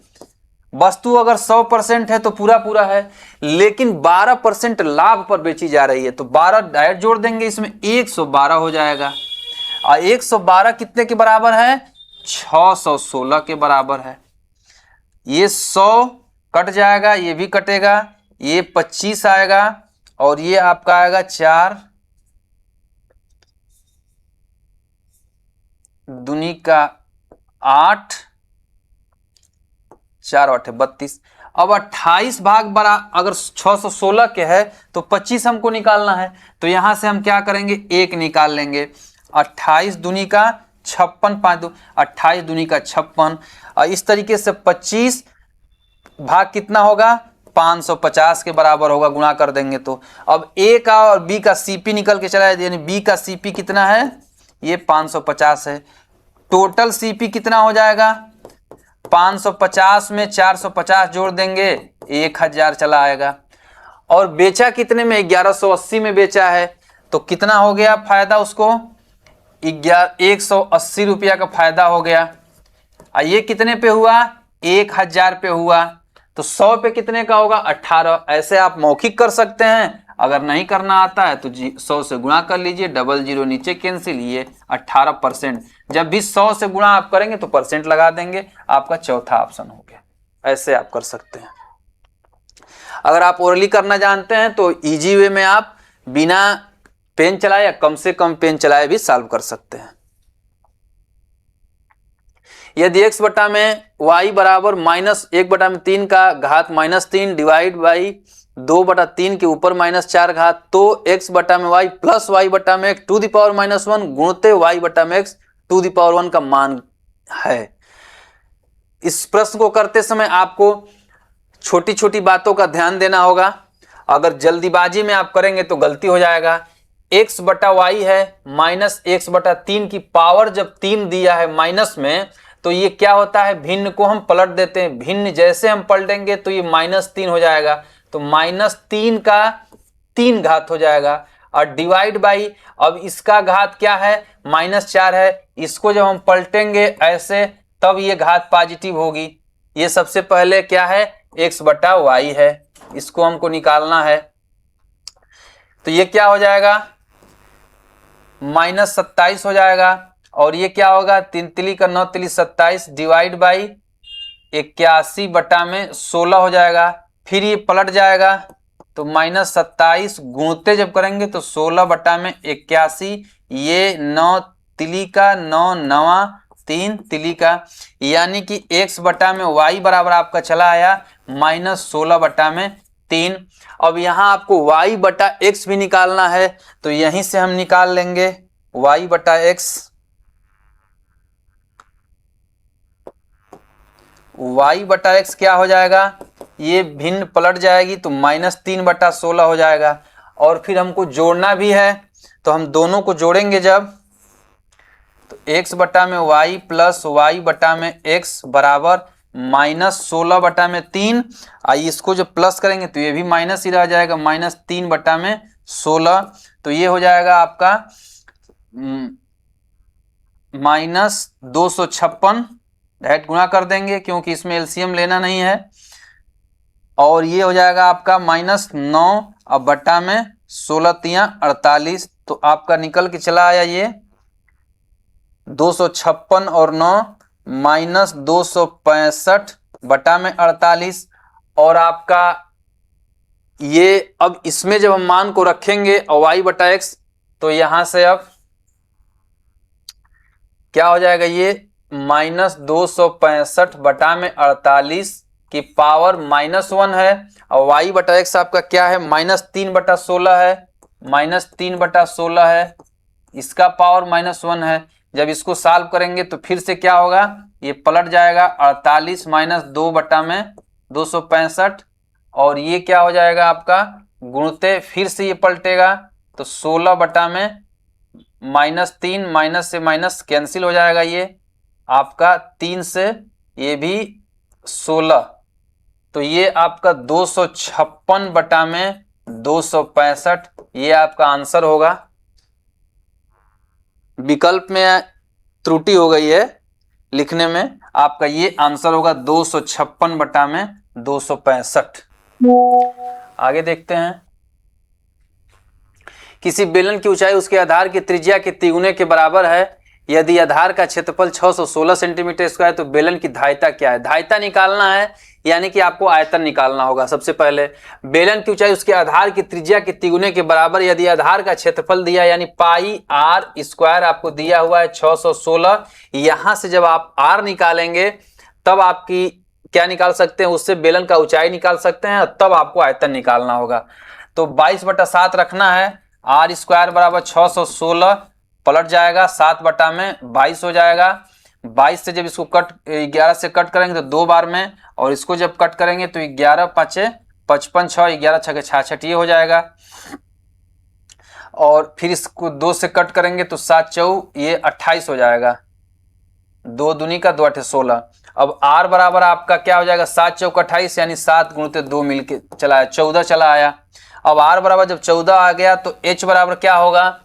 वस्तु अगर 100% है तो पूरा पूरा है, लेकिन 12% लाभ पर बेची जा रही है तो 12 डायरेक्ट जोड़ देंगे, इसमें 112 हो जाएगा। और 112 कितने के बराबर है 616 के बराबर है। ये 100 कट जाएगा, ये भी कटेगा, ये 25 आएगा और ये आपका आएगा 4 दूनी का 8, 4 8 32। अब 28 भाग बड़ा अगर 616 के है तो 25 हमको निकालना है, तो यहां से हम क्या करेंगे 1 निकाल लेंगे। 28 दूनी का 56, 5 2 28 दूनी का 56। और इस तरीके से 25 भाग कितना होगा 550 के बराबर होगा, गुणा कर देंगे तो। अब ए का और बी का सीपी निकल के चला है, यानी बी का सीपी कितना है ये 550 है। टोटल सीपी कितना हो जाएगा 550 में 450 जोड़ देंगे 1000 चला आएगा। और बेचा कितने में 1180 में बेचा है, तो कितना हो गया फायदा उसको 180 रुपया का फायदा हो गया। ये कितने पे हुआ 1000 पे हुआ, तो 100 पे कितने का होगा 18। ऐसे आप मौखिक कर सकते हैं, अगर नहीं करना आता है तो 100 से गुणा कर लीजिए, डबल जीरो नीचे कैंसिल, ये 18%। जब भी 100 से गुणा आप करेंगे तो परसेंट लगा देंगे, आपका चौथा ऑप्शन हो गया। ऐसे आप कर सकते हैं। अगर आप ओरली करना जानते हैं तो इजी वे में आप बिना पेन चलाए या कम से कम पेन चलाए भी सॉल्व कर सकते हैं। यदि x बटा में y बराबर -1/3 का घात -3 डिवाइड बाई 2/3 के ऊपर -4 घात, तो x बटा में y प्लस y बटा में x टू द पावर -1 गुणते y बटा में x टू द पावर 1 का मान है। इस प्रश्न को करते समय आपको छोटी छोटी बातों का ध्यान देना होगा। अगर जल्दीबाजी में आप करेंगे तो गलती हो जाएगा। x बटा y है -x/3 की पावर जब 3 दिया है माइनस में, तो ये क्या होता है भिन्न को हम पलट देते हैं। भिन्न जैसे हम पलटेंगे तो ये -3 हो जाएगा, तो -3 का 3 घात हो जाएगा। और डिवाइड बाई, अब इसका घात क्या है -4 है, इसको जब हम पलटेंगे ऐसे तब ये घात पॉजिटिव होगी। ये सबसे पहले क्या है, x बटा वाई है, इसको हमको निकालना है। तो ये क्या हो जाएगा, -27 हो जाएगा। और ये क्या होगा, 3 तिली का 9 तिली 27 डिवाइड बाई 81 बटा में 16 हो जाएगा। फिर ये पलट जाएगा तो -27 गुणते जब करेंगे तो 16 बटा में 81, ये 9 तिली का 9 नवा 3 तिली का, यानी कि x बटा में y बराबर आपका चला आया -16 बटा में 3। अब यहाँ आपको y बटा x भी निकालना है, तो यहीं से हम निकाल लेंगे y बटा x। y बटा x क्या हो जाएगा, ये भिन्न पलट जाएगी तो -3 बटा 16 हो जाएगा। और फिर हमको जोड़ना भी है, तो हम दोनों को जोड़ेंगे जब, तो x बटा में y प्लस y बटा में x बराबर -16 बटा में 3। आइए इसको जब प्लस करेंगे तो ये भी माइनस ही रह जाएगा, -3 बटा में 16। तो ये हो जाएगा आपका -256, डायरेक्ट गुणा कर देंगे क्योंकि इसमें एलसीएम लेना नहीं है। और ये हो जाएगा आपका -9 अब बटा में 16 तिया 48। तो आपका निकल के चला आया ये 256 और 9 -265 बटा में 48। और आपका ये अब इसमें जब हम मान को रखेंगे और y बटा x, तो यहां से अब क्या हो जाएगा, ये -265 बटा में 48 की पावर -1 है। और y बटा x आपका क्या है, -3 बटा 16 है, -3 बटा 16 है, इसका पावर -1 है। जब इसको सॉल्व करेंगे तो फिर से क्या होगा, ये पलट जाएगा 48 - 2 बटा में 265। और ये क्या हो जाएगा आपका, गुणते फिर से ये पलटेगा तो 16 बटा में -3, माइनस से माइनस कैंसिल हो जाएगा, ये आपका 3 से ये भी 16। तो ये आपका 256 बटा में 265, ये आपका आंसर होगा। विकल्प में त्रुटि हो गई है लिखने में, आपका ये आंसर होगा 256 बटा में 265। आगे देखते हैं। किसी बेलन की ऊंचाई उसके आधार की त्रिज्या के तिगुने के बराबर है। यदि आधार का क्षेत्रफल 616 सेंटीमीटर स्क्वायर, तो बेलन की धारिता क्या है। धारिता निकालना है, यानी कि आपको आयतन निकालना होगा। सबसे पहले बेलन की ऊंचाई उसके आधार की त्रिज्या के तिगुने के बराबर, यदि आधार का क्षेत्रफल दिया यानी पाई आर स्क्वायर आपको दिया हुआ है 616। यहां से जब आप आर निकालेंगे तब आपकी क्या निकाल सकते हैं, उससे बेलन का ऊंचाई निकाल सकते हैं, तब आपको आयतन निकालना होगा। तो 22/7 रखना है, आर स्क्वायर बराबर 616 पलट जाएगा 7 बटा में 22 हो जाएगा। 22 से जब इसको कट 11 से कट करेंगे तो 2 बार में, और इसको जब कट करेंगे तो 11 5 55 6 11 6 66 ये हो जाएगा। और फिर इसको 2 से कट करेंगे तो 7 4 ये 28 हो जाएगा, 2 दूनी का 2 8 16। अब r बराबर आपका क्या हो जाएगा, 7 चौक 28, यानी 7 गुणित 2 मिलके चला आया 14 चला आया। अब r बराबर जब 14 आ गया तो h बराबर क्या होगा,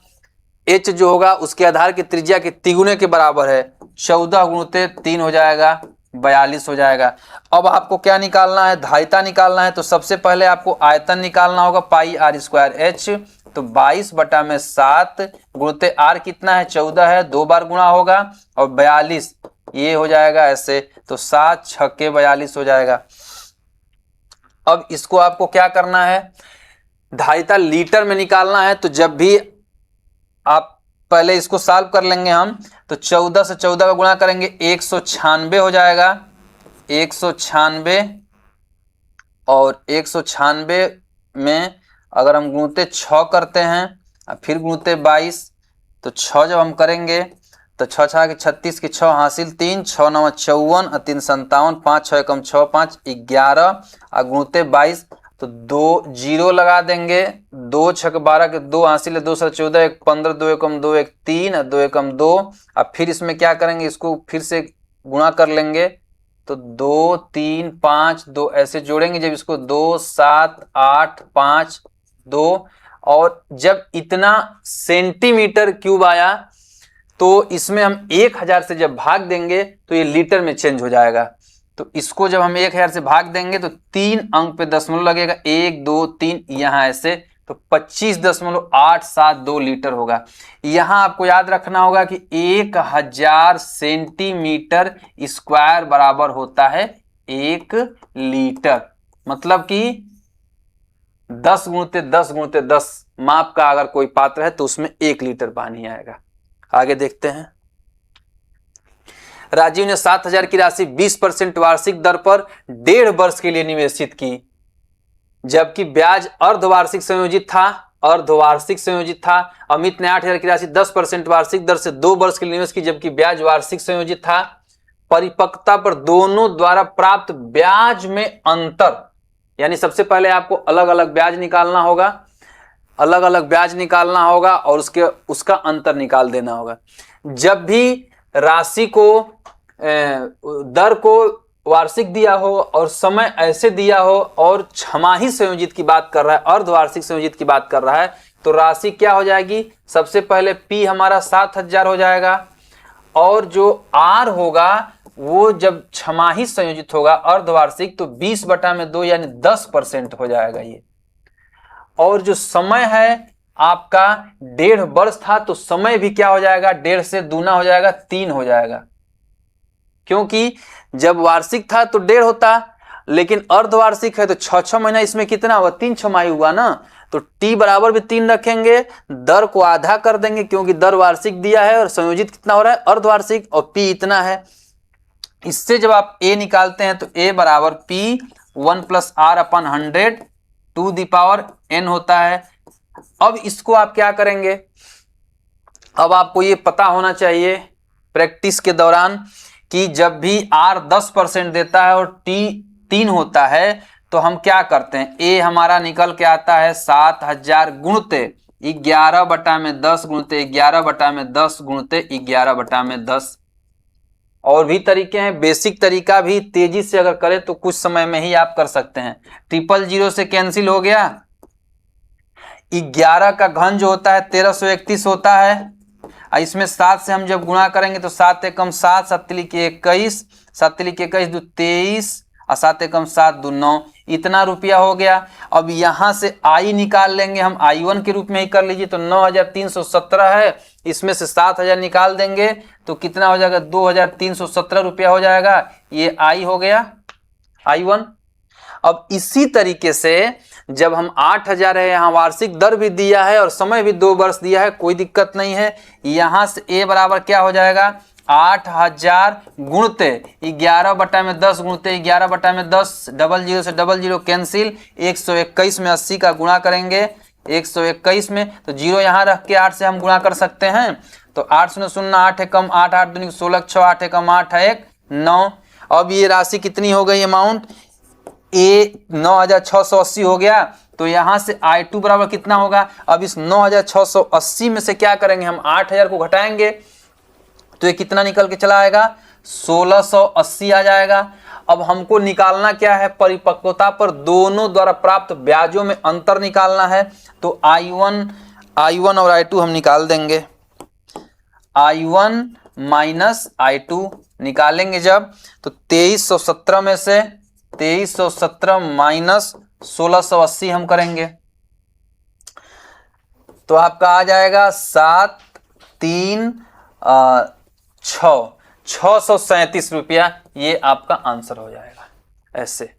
h जो होगा उसके आधार की त्रिज्या के तिगुने के बराबर है, 14 गुणित 3 हो जाएगा 42 हो जाएगा। अब आपको क्या निकालना है, धारिता निकालना है। तो सबसे पहले आपको आयतन निकालना होगा, पाई आर स्क्वायर एच। तो 22 बटा में 7 गुणित आर कितना है 14 है, 2 बार गुणा होगा, और 42 ये हो जाएगा ऐसे, तो 7 6 42 हो जाएगा। अब इसको आपको क्या करना है, धारिता लीटर में निकालना है। तो जब भी आप पहले इसको सॉल्व कर लेंगे हम, तो 14 से 14 का गुणा करेंगे 196 हो जाएगा, 196। और 196 में अगर हम गुणते 6 करते हैं फिर गुणते 22, तो 6 जब हम करेंगे तो 6 6 के 36 के 6 हासिल 3, 6 9 54 और 3 57, 5 6 कम 6 5 11 और गुणते 22, तो 2 जीरो लगा देंगे, 2 6 12 के 2 हासिल है 2 7 14 1 15 2 1 2 1 3 और 2 1 2। अब फिर इसमें क्या करेंगे, इसको फिर से गुणा कर लेंगे, तो 2 3 5 2 ऐसे जोड़ेंगे। जब इसको 2 7 8 5 2, और जब इतना सेंटीमीटर क्यूब आया तो इसमें हम 1000 से जब भाग देंगे तो ये लीटर में चेंज हो जाएगा। तो इसको जब हम 1000 से भाग देंगे तो 3 अंक पे दशमलव लगेगा, 1 2 3 यहाँ ऐसे, तो 25.872 लीटर होगा। यहाँ आपको याद रखना होगा कि 1000 सेंटीमीटर स्क्वायर बराबर होता है 1 लीटर। मतलब कि 10 गुणित 10 गुणित 10 माप का अगर कोई पात्र है तो उसमें 1 लीटर पानी आएगा। आगे देखते हैं। राजीव ने 7000 की राशि 20% वार्षिक दर पर 1.5 वर्ष के लिए निवेशित की, जबकि ब्याज अर्धवार्षिक संयोजित था। अमित ने 8000 की राशि 10% वार्षिक दर से 2 वर्ष के लिए निवेश की, जबकि ब्याज वार्षिक संयोजित था। परिपक्वता पर दोनों द्वारा प्राप्त ब्याज में अंतर, यानी सबसे पहले आपको अलग अलग ब्याज निकालना होगा, और उसका अंतर निकाल देना होगा। जब भी राशि को दर को वार्षिक दिया हो और समय ऐसे दिया हो और छमाही संयोजित की बात कर रहा है, अर्धवार्षिक संयोजित की बात कर रहा है, तो राशि क्या हो जाएगी? सबसे पहले P हमारा 7000 हो जाएगा, और जो R होगा वो जब छमाही संयोजित होगा अर्धवार्षिक तो 20/2 यानी 10% हो जाएगा ये। और जो समय है आपका 1.5 वर्ष था, तो समय भी क्या हो जाएगा? 1.5 से दूना हो जाएगा, 3 हो जाएगा, क्योंकि जब वार्षिक था तो 1.5 होता, लेकिन अर्धवार्षिक है तो 6 महीना, इसमें कितना हुआ? 3 छमाही हुआ ना। तो टी बराबर भी 3 रखेंगे, दर को आधा कर देंगे क्योंकि दर वार्षिक दिया है और संयोजित कितना हो रहा है? अर्धवार्षिक, और P इतना है। इससे जब आप A निकालते हैं तो A बराबर P 1 + R/100 to the power n होता है। अब इसको आप क्या करेंगे? अब आपको ये पता होना चाहिए प्रैक्टिस के दौरान कि जब भी R 10% देता है और T 3 होता है तो हम क्या करते हैं? A हमारा निकल के आता है 7000 गुणित 11/10 गुणित 11/10 गुणित 11/10। और भी तरीके हैं, बेसिक तरीका भी तेजी से अगर करें तो कुछ समय में ही आप कर सकते हैं। 000 से कैंसिल हो गया, 11 का घन जो होता है 1331 होता है। इसमें 7 से हम जब गुणा करेंगे तो 7 एकम 7, 7 तिलिक 21, 7 तिलिक 21 दो 23, और 7 एकम 7 दो 9, इतना रुपया हो गया। अब यहाँ से I निकाल लेंगे हम, I1 के रूप में ही कर लीजिए, तो 9317 है, इसमें से 7000 निकाल देंगे तो कितना हो जाएगा? 2317 रुपया हो जाएगा। ये I हो गया, I1। अब इसी तरीके से जब हम 8000 है, यहाँ वार्षिक दर भी दिया है और समय भी 2 वर्ष दिया है, कोई दिक्कत नहीं है। यहाँ से A बराबर क्या हो जाएगा? 8000 गुणित 11/10 गुणित 11/10, 00 से 00 कैंसिल, 121 में 80 का गुणा करेंगे, 121 में तो 0 यहाँ रख के 8 से हम गुणा कर सकते हैं। तो 8 0 0 8 एकम 8, 8 दूनी 16, 6 8 एकम 8 है 1 9। अब ये राशि कितनी हो गई? अमाउंट A 9680 हो गया। तो यहाँ से I2 बराबर कितना होगा? अब इस 9680 में से क्या करेंगे? हम 8000 को घटाएंगे तो ये कितना निकल के चला आएगा? 1680 आ जाएगा। अब हमको निकालना क्या है? परिपक्वता पर दोनों द्वारा प्राप्त ब्याजों में अंतर निकालना है। तो I1 और I2 हम निकाल देंगे। I1 माइनस I2 निकालेंगे जब, तो 2317 में से 2317 माइनस 1680 हम करेंगे तो आपका आ जाएगा 7 3 637 रुपया। ये आपका आंसर हो जाएगा ऐसे।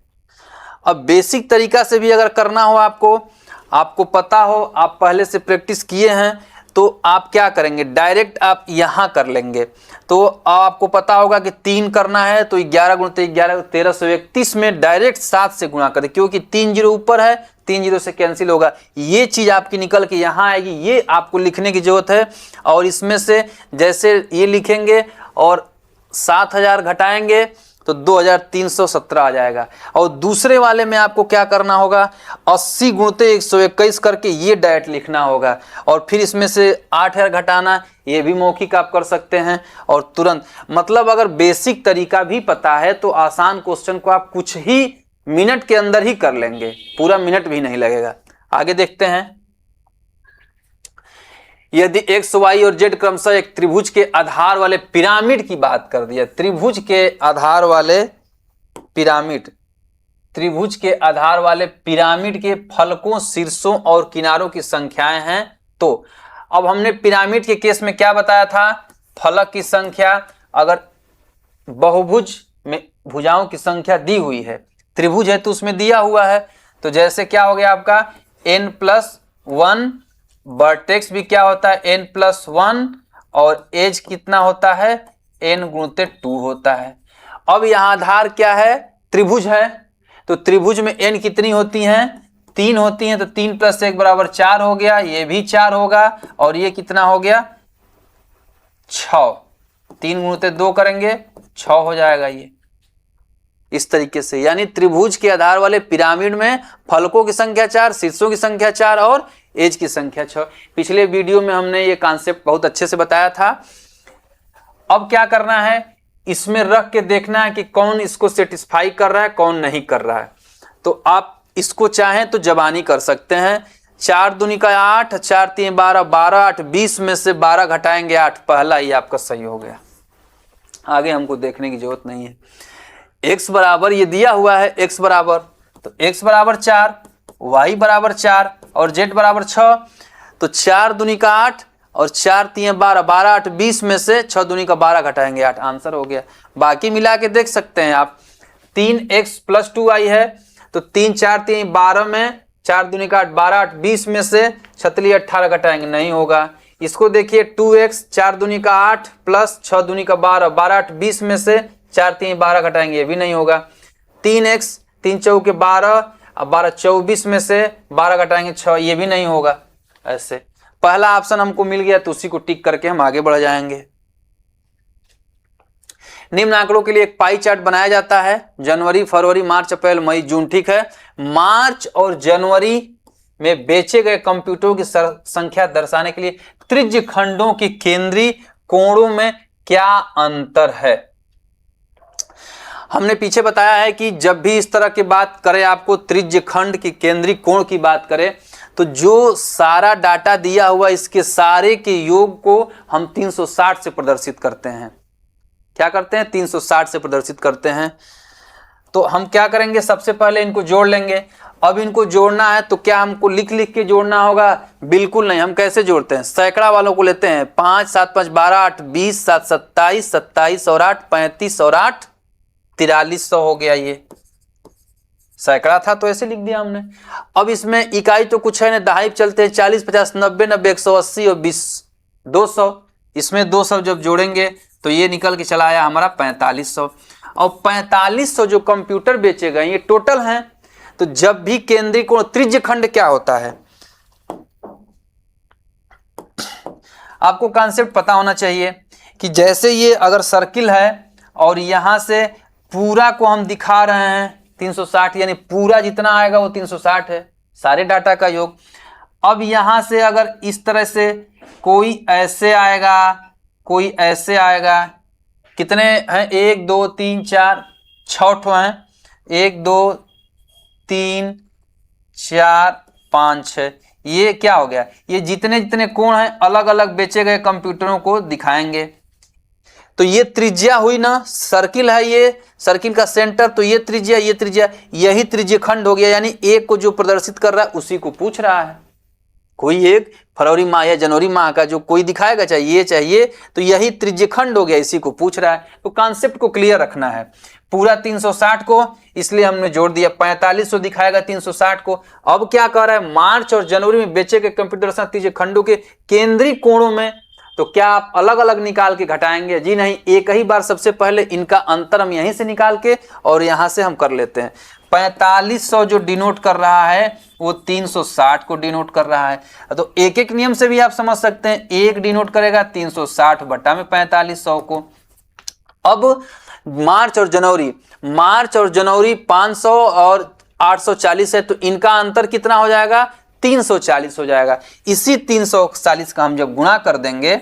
अब बेसिक तरीका से भी अगर करना हो, आपको पता हो, आप पहले से प्रैक्टिस किए हैं, तो आप क्या करेंगे? डायरेक्ट आप यहाँ कर लेंगे। तो आपको पता होगा कि 3 करना है तो 11 गुणित 11 1331 में डायरेक्ट 7 से गुणा करें, क्योंकि 3 जीरो ऊपर है, 3 जीरो से कैंसिल होगा। ये चीज आपकी निकल के यहाँ आएगी, ये आपको लिखने की जरूरत है। और इसमें से जैसे ये लिखेंगे और 7000 घटाएंगे तो 2317 आ जाएगा। और दूसरे वाले में आपको क्या करना होगा? 80 गुणित 121 करके ये डायरेक्ट लिखना होगा, और फिर इसमें से 8000 घटाना, ये भी मौखिक आप कर सकते हैं और तुरंत। मतलब अगर बेसिक तरीका भी पता है तो आसान क्वेश्चन को आप कुछ ही मिनट के अंदर ही कर लेंगे, पूरा मिनट भी नहीं लगेगा। आगे देखते हैं। यदि एक्स वाई और जेड क्रमशः एक त्रिभुज के आधार वाले पिरामिड की बात कर दिया, त्रिभुज के आधार वाले पिरामिड, त्रिभुज के आधार वाले पिरामिड के फलकों, शीर्षों और किनारों की संख्याएं हैं। तो अब हमने पिरामिड के केस में क्या बताया था, फलक की संख्या, अगर बहुभुज में भुजाओं की संख्या दी हुई है, त्रिभुज है तो उसमें दिया हुआ है, तो जैसे क्या हो गया आपका n+1, वर्टेक्स भी क्या होता है n+1, और एज कितना होता है n×2 होता है। अब यहाँ आधार क्या है, त्रिभुज है, तो त्रिभुज में n कितनी होती हैं, 3 होती हैं, तो 3 + 1 = 4 हो गया, ये भी 4 होगा, और ये कितना हो गया 6, 3×2 करेंगे 6 हो जाएगा ये, इस तरीके से। यानी त्रिभुज के आधार वाले पिरामिड में फलकों की संख्या 4, शीर्षों की संख्या 4 और एज की संख्या 6। पिछले वीडियो में हमने ये कॉन्सेप्ट बहुत अच्छे से बताया था। अब क्या करना है, इसमें रख के देखना है कि कौन इसको सेटिस्फाई कर रहा है, कौन नहीं कर रहा है। तो आप इसको चाहें तो जबानी कर सकते हैं। 4 दूनी का 8, 4 3 12, 12 8 20 में से 12 घटाएंगे 8, पहला ही आपका सही हो गया, आगे हमको देखने की जरूरत नहीं है। x बराबर ये दिया हुआ है, x बराबर, तो x बराबर 4, y बराबर 4 और z बराबर 6, तो 4 दूनी का 8 और 4 3 12, 12 8 20 में से 6 दूनी का 12 घटाएंगे 8, आंसर हो गया। बाकी मिला के देख सकते हैं आप, 3x + 2y है, तो 3 4 3 12 में 4 दूनी का 8, 12 8 20 में से 36 18 घटाएंगे, नहीं होगा। इसको देखिए 2x 4 दूनी का 8 + 6 दूनी का 12, 12 8 20 में से 4 3 12 घटाएंगे, ये भी नहीं होगा। 3x 3 चौके 12 और 12 24 में से 12 घटाएंगे 6, ये भी नहीं होगा। ऐसे पहला ऑप्शन हमको मिल गया, तो उसी को टिक करके हम आगे बढ़ जाएंगे। निम्न आंकड़ों के लिए एक पाई चार्ट बनाया जाता है, जनवरी फरवरी मार्च अप्रैल मई जून, ठीक है। मार्च और जनवरी में बेचे गए कंप्यूटरों की संख्या दर्शाने के लिए त्रिज्य खंडों की केंद्रीय कोणों में क्या अंतर है। हमने पीछे बताया है कि जब भी इस तरह की बात करें, आपको त्रिज्य खंड की केंद्रीय कोण की बात करें, तो जो सारा डाटा दिया हुआ इसके सारे के योग को हम 360 से प्रदर्शित करते हैं। क्या करते हैं, 360 से प्रदर्शित करते हैं। तो हम क्या करेंगे, सबसे पहले इनको जोड़ लेंगे। अब इनको जोड़ना है तो क्या हमको लिख लिख के जोड़ना होगा, बिल्कुल नहीं। हम कैसे जोड़ते हैं, सैकड़ा वालों को लेते हैं, 5 7 5 12 8 20 7 27 27 और 8 35 और 8 4300 हो गया। ये सैकड़ा था तो ऐसे लिख दिया हमने। अब इसमें इकाई तो कुछ है ना, दहाई चलते हैं, 40 50 90 90 180 और 20 200। इसमें 200 जब जोड़ेंगे तो ये निकल के चला आया हमारा 4500। और 4500 जो कंप्यूटर बेचे गए ये टोटल हैं। तो जब भी केंद्रीय कोण, त्रिज्य खंड क्या होता है, आपको कॉन्सेप्ट पता होना चाहिए कि जैसे ये अगर सर्किल है और यहां से पूरा को हम दिखा रहे हैं 360, यानी पूरा जितना आएगा वो 360 है, सारे डाटा का योग। अब यहां से अगर इस तरह से कोई ऐसे आएगा, कोई ऐसे आएगा, कितने हैं, 1 2 3 4 6 ठो हैं, 1 2 3 4 5 6, ये क्या हो गया, ये जितने जितने कोण हैं अलग अलग बेचे गए कंप्यूटरों को दिखाएंगे। तो ये त्रिज्या हुई ना, सर्किल है ये, सर्किल का सेंटर, तो ये त्रिज्या, ये त्रिज्या, यही त्रिज्य खंड हो गया। यानी एक को जो प्रदर्शित कर रहा है उसी को पूछ रहा है। कोई एक फरवरी माह या जनवरी माह का जो कोई दिखाएगा, चाहिए तो यही त्रिज्य खंड हो गया, इसी को पूछ रहा है। तो कॉन्सेप्ट को क्लियर रखना है। पूरा 360 को इसलिए हमने जोड़ दिया, 4500 दिखाएगा 360 को। अब क्या कह रहा है, मार्च और जनवरी में बेचे गए कंप्यूटर त्रिज्य खंडों के केंद्रीय कोणों में, तो क्या आप अलग अलग निकाल के घटाएंगे? जी नहीं, एक ही बार सबसे पहले इनका अंतर हम यहीं से निकाल के और यहां से हम कर लेते हैं। 4500 जो डिनोट कर रहा है वो 360 को डिनोट कर रहा है। तो एक एक नियम से भी आप समझ सकते हैं, एक डिनोट करेगा 360 बटा में 4500 को। अब मार्च और जनवरी 500 और 840 है, तो इनका अंतर कितना हो जाएगा, 340 हो जाएगा। इसी 340 का हम जब गुणा कर देंगे,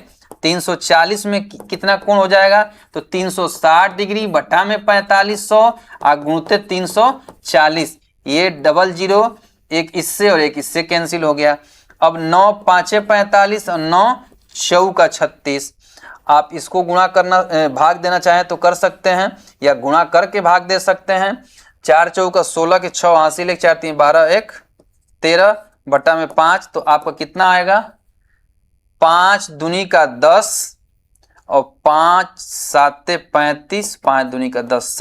340 में कितना कोण हो जाएगा, तो 360 डिग्री बटा में 4500 और गुणते 340, ये 00, एक इससे और एक इससे कैंसिल हो गया। अब 9 5 45 और 9 चौका 36। आप इसको गुणा करना भाग देना चाहें तो कर सकते हैं, या गुणा करके भाग दे सकते हैं। 4 चौका 16 के 6 हासिल 1 4 3 12 1 13 बटा में 5, तो आपका कितना आएगा 5 दूनी का 10 और 5 7 35, 5 दूनी का 10,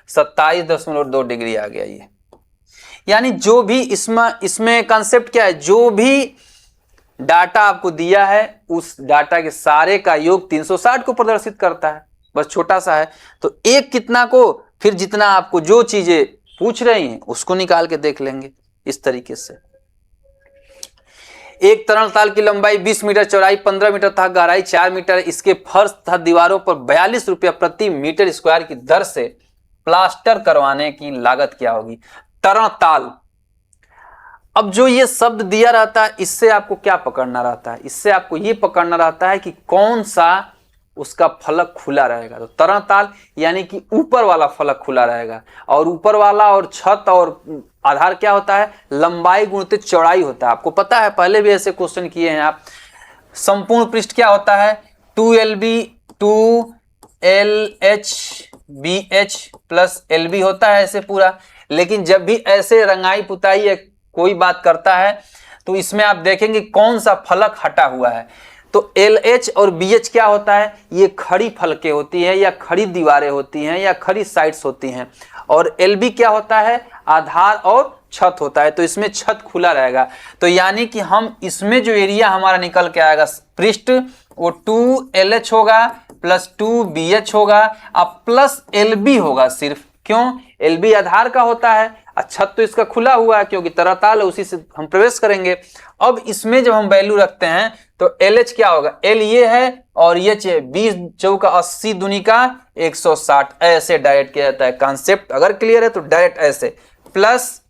27.2 डिग्री आ गया ये। यानी जो भी इसमें कंसेप्ट क्या है, जो भी डाटा आपको दिया है उस डाटा के सारे का योग 360 को प्रदर्शित करता है, बस छोटा सा है। तो एक कितना को फिर जितना आपको जो चीजें पूछ रही हैं उसको निकाल के देख लेंगे इस तरीके से। एक तरल ताल की लंबाई 20 मीटर, चौड़ाई 15 मीटर तथा गहराई 4 मीटर, इसके फर्श तथा दीवारों पर 42 रुपया प्रति मीटर स्क्वायर की दर से प्लास्टर करवाने की लागत क्या होगी। तरल ताल, अब जो ये शब्द दिया रहता है इससे आपको क्या पकड़ना रहता है, इससे आपको ये पकड़ना रहता है कि कौन सा उसका फलक खुला रहेगा। तो तरल ताल यानी कि ऊपर वाला फलक खुला रहेगा, और ऊपर वाला और छत और आधार क्या होता है, लंबाई गुणित चौड़ाई होता है। आपको पता है पहले भी ऐसे क्वेश्चन किए हैं आप। संपूर्ण पृष्ठ क्या होता है 2LB 2LHBH प्लस LB होता है ऐसे पूरा। लेकिन जब भी ऐसे रंगाई पुताई या कोई बात करता है तो इसमें आप देखेंगे कौन सा फलक हटा हुआ है। तो LH और BH क्या होता है, ये खड़ी फलकें होती हैं या खड़ी दीवारें होती हैं या खड़ी साइड्स होती हैं। और LB क्या होता है, आधार और छत होता है। तो इसमें छत खुला रहेगा। तो यानी कि हम इसमें जो एरिया हमारा निकल के आएगा पृष्ठ वो 2LH होगा प्लस 2BH होगा अब प्लस LB होगा सिर्फ। क्यों, LB आधार का होता है, छत तो इसका खुला हुआ है क्योंकि तरल ताल है, उसी से हम प्रवेश करेंगे। अब इसमें जब हम वैल्यू रखते हैं तो LH क्या होगा, L ये है और H है, 20 चौका 80 दूनी का 160, ऐसे डायरेक्ट किया जाता है। कॉन्सेप्ट अगर क्लियर है तो डायरेक्ट ऐसे। प्लस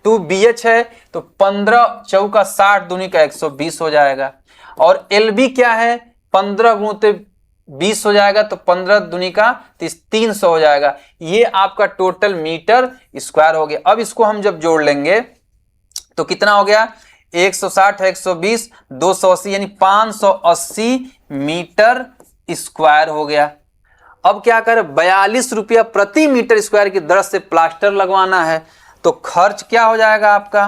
2BH है तो 15 चौका 60 दूनी का 120 हो जाएगा। और LB क्या है, 15 गुणित 20 हो जाएगा तो 15 दूनी का 300 हो जाएगा। ये आपका टोटल मीटर स्क्वायर हो गया। अब इसको हम जब जोड़ लेंगे तो कितना हो गया, 160 120 280 यानी 580 मीटर स्क्वायर हो गया। अब क्या करें, 42 रुपया प्रति मीटर स्क्वायर की दर से प्लास्टर लगवाना है। तो खर्च क्या हो जाएगा आपका,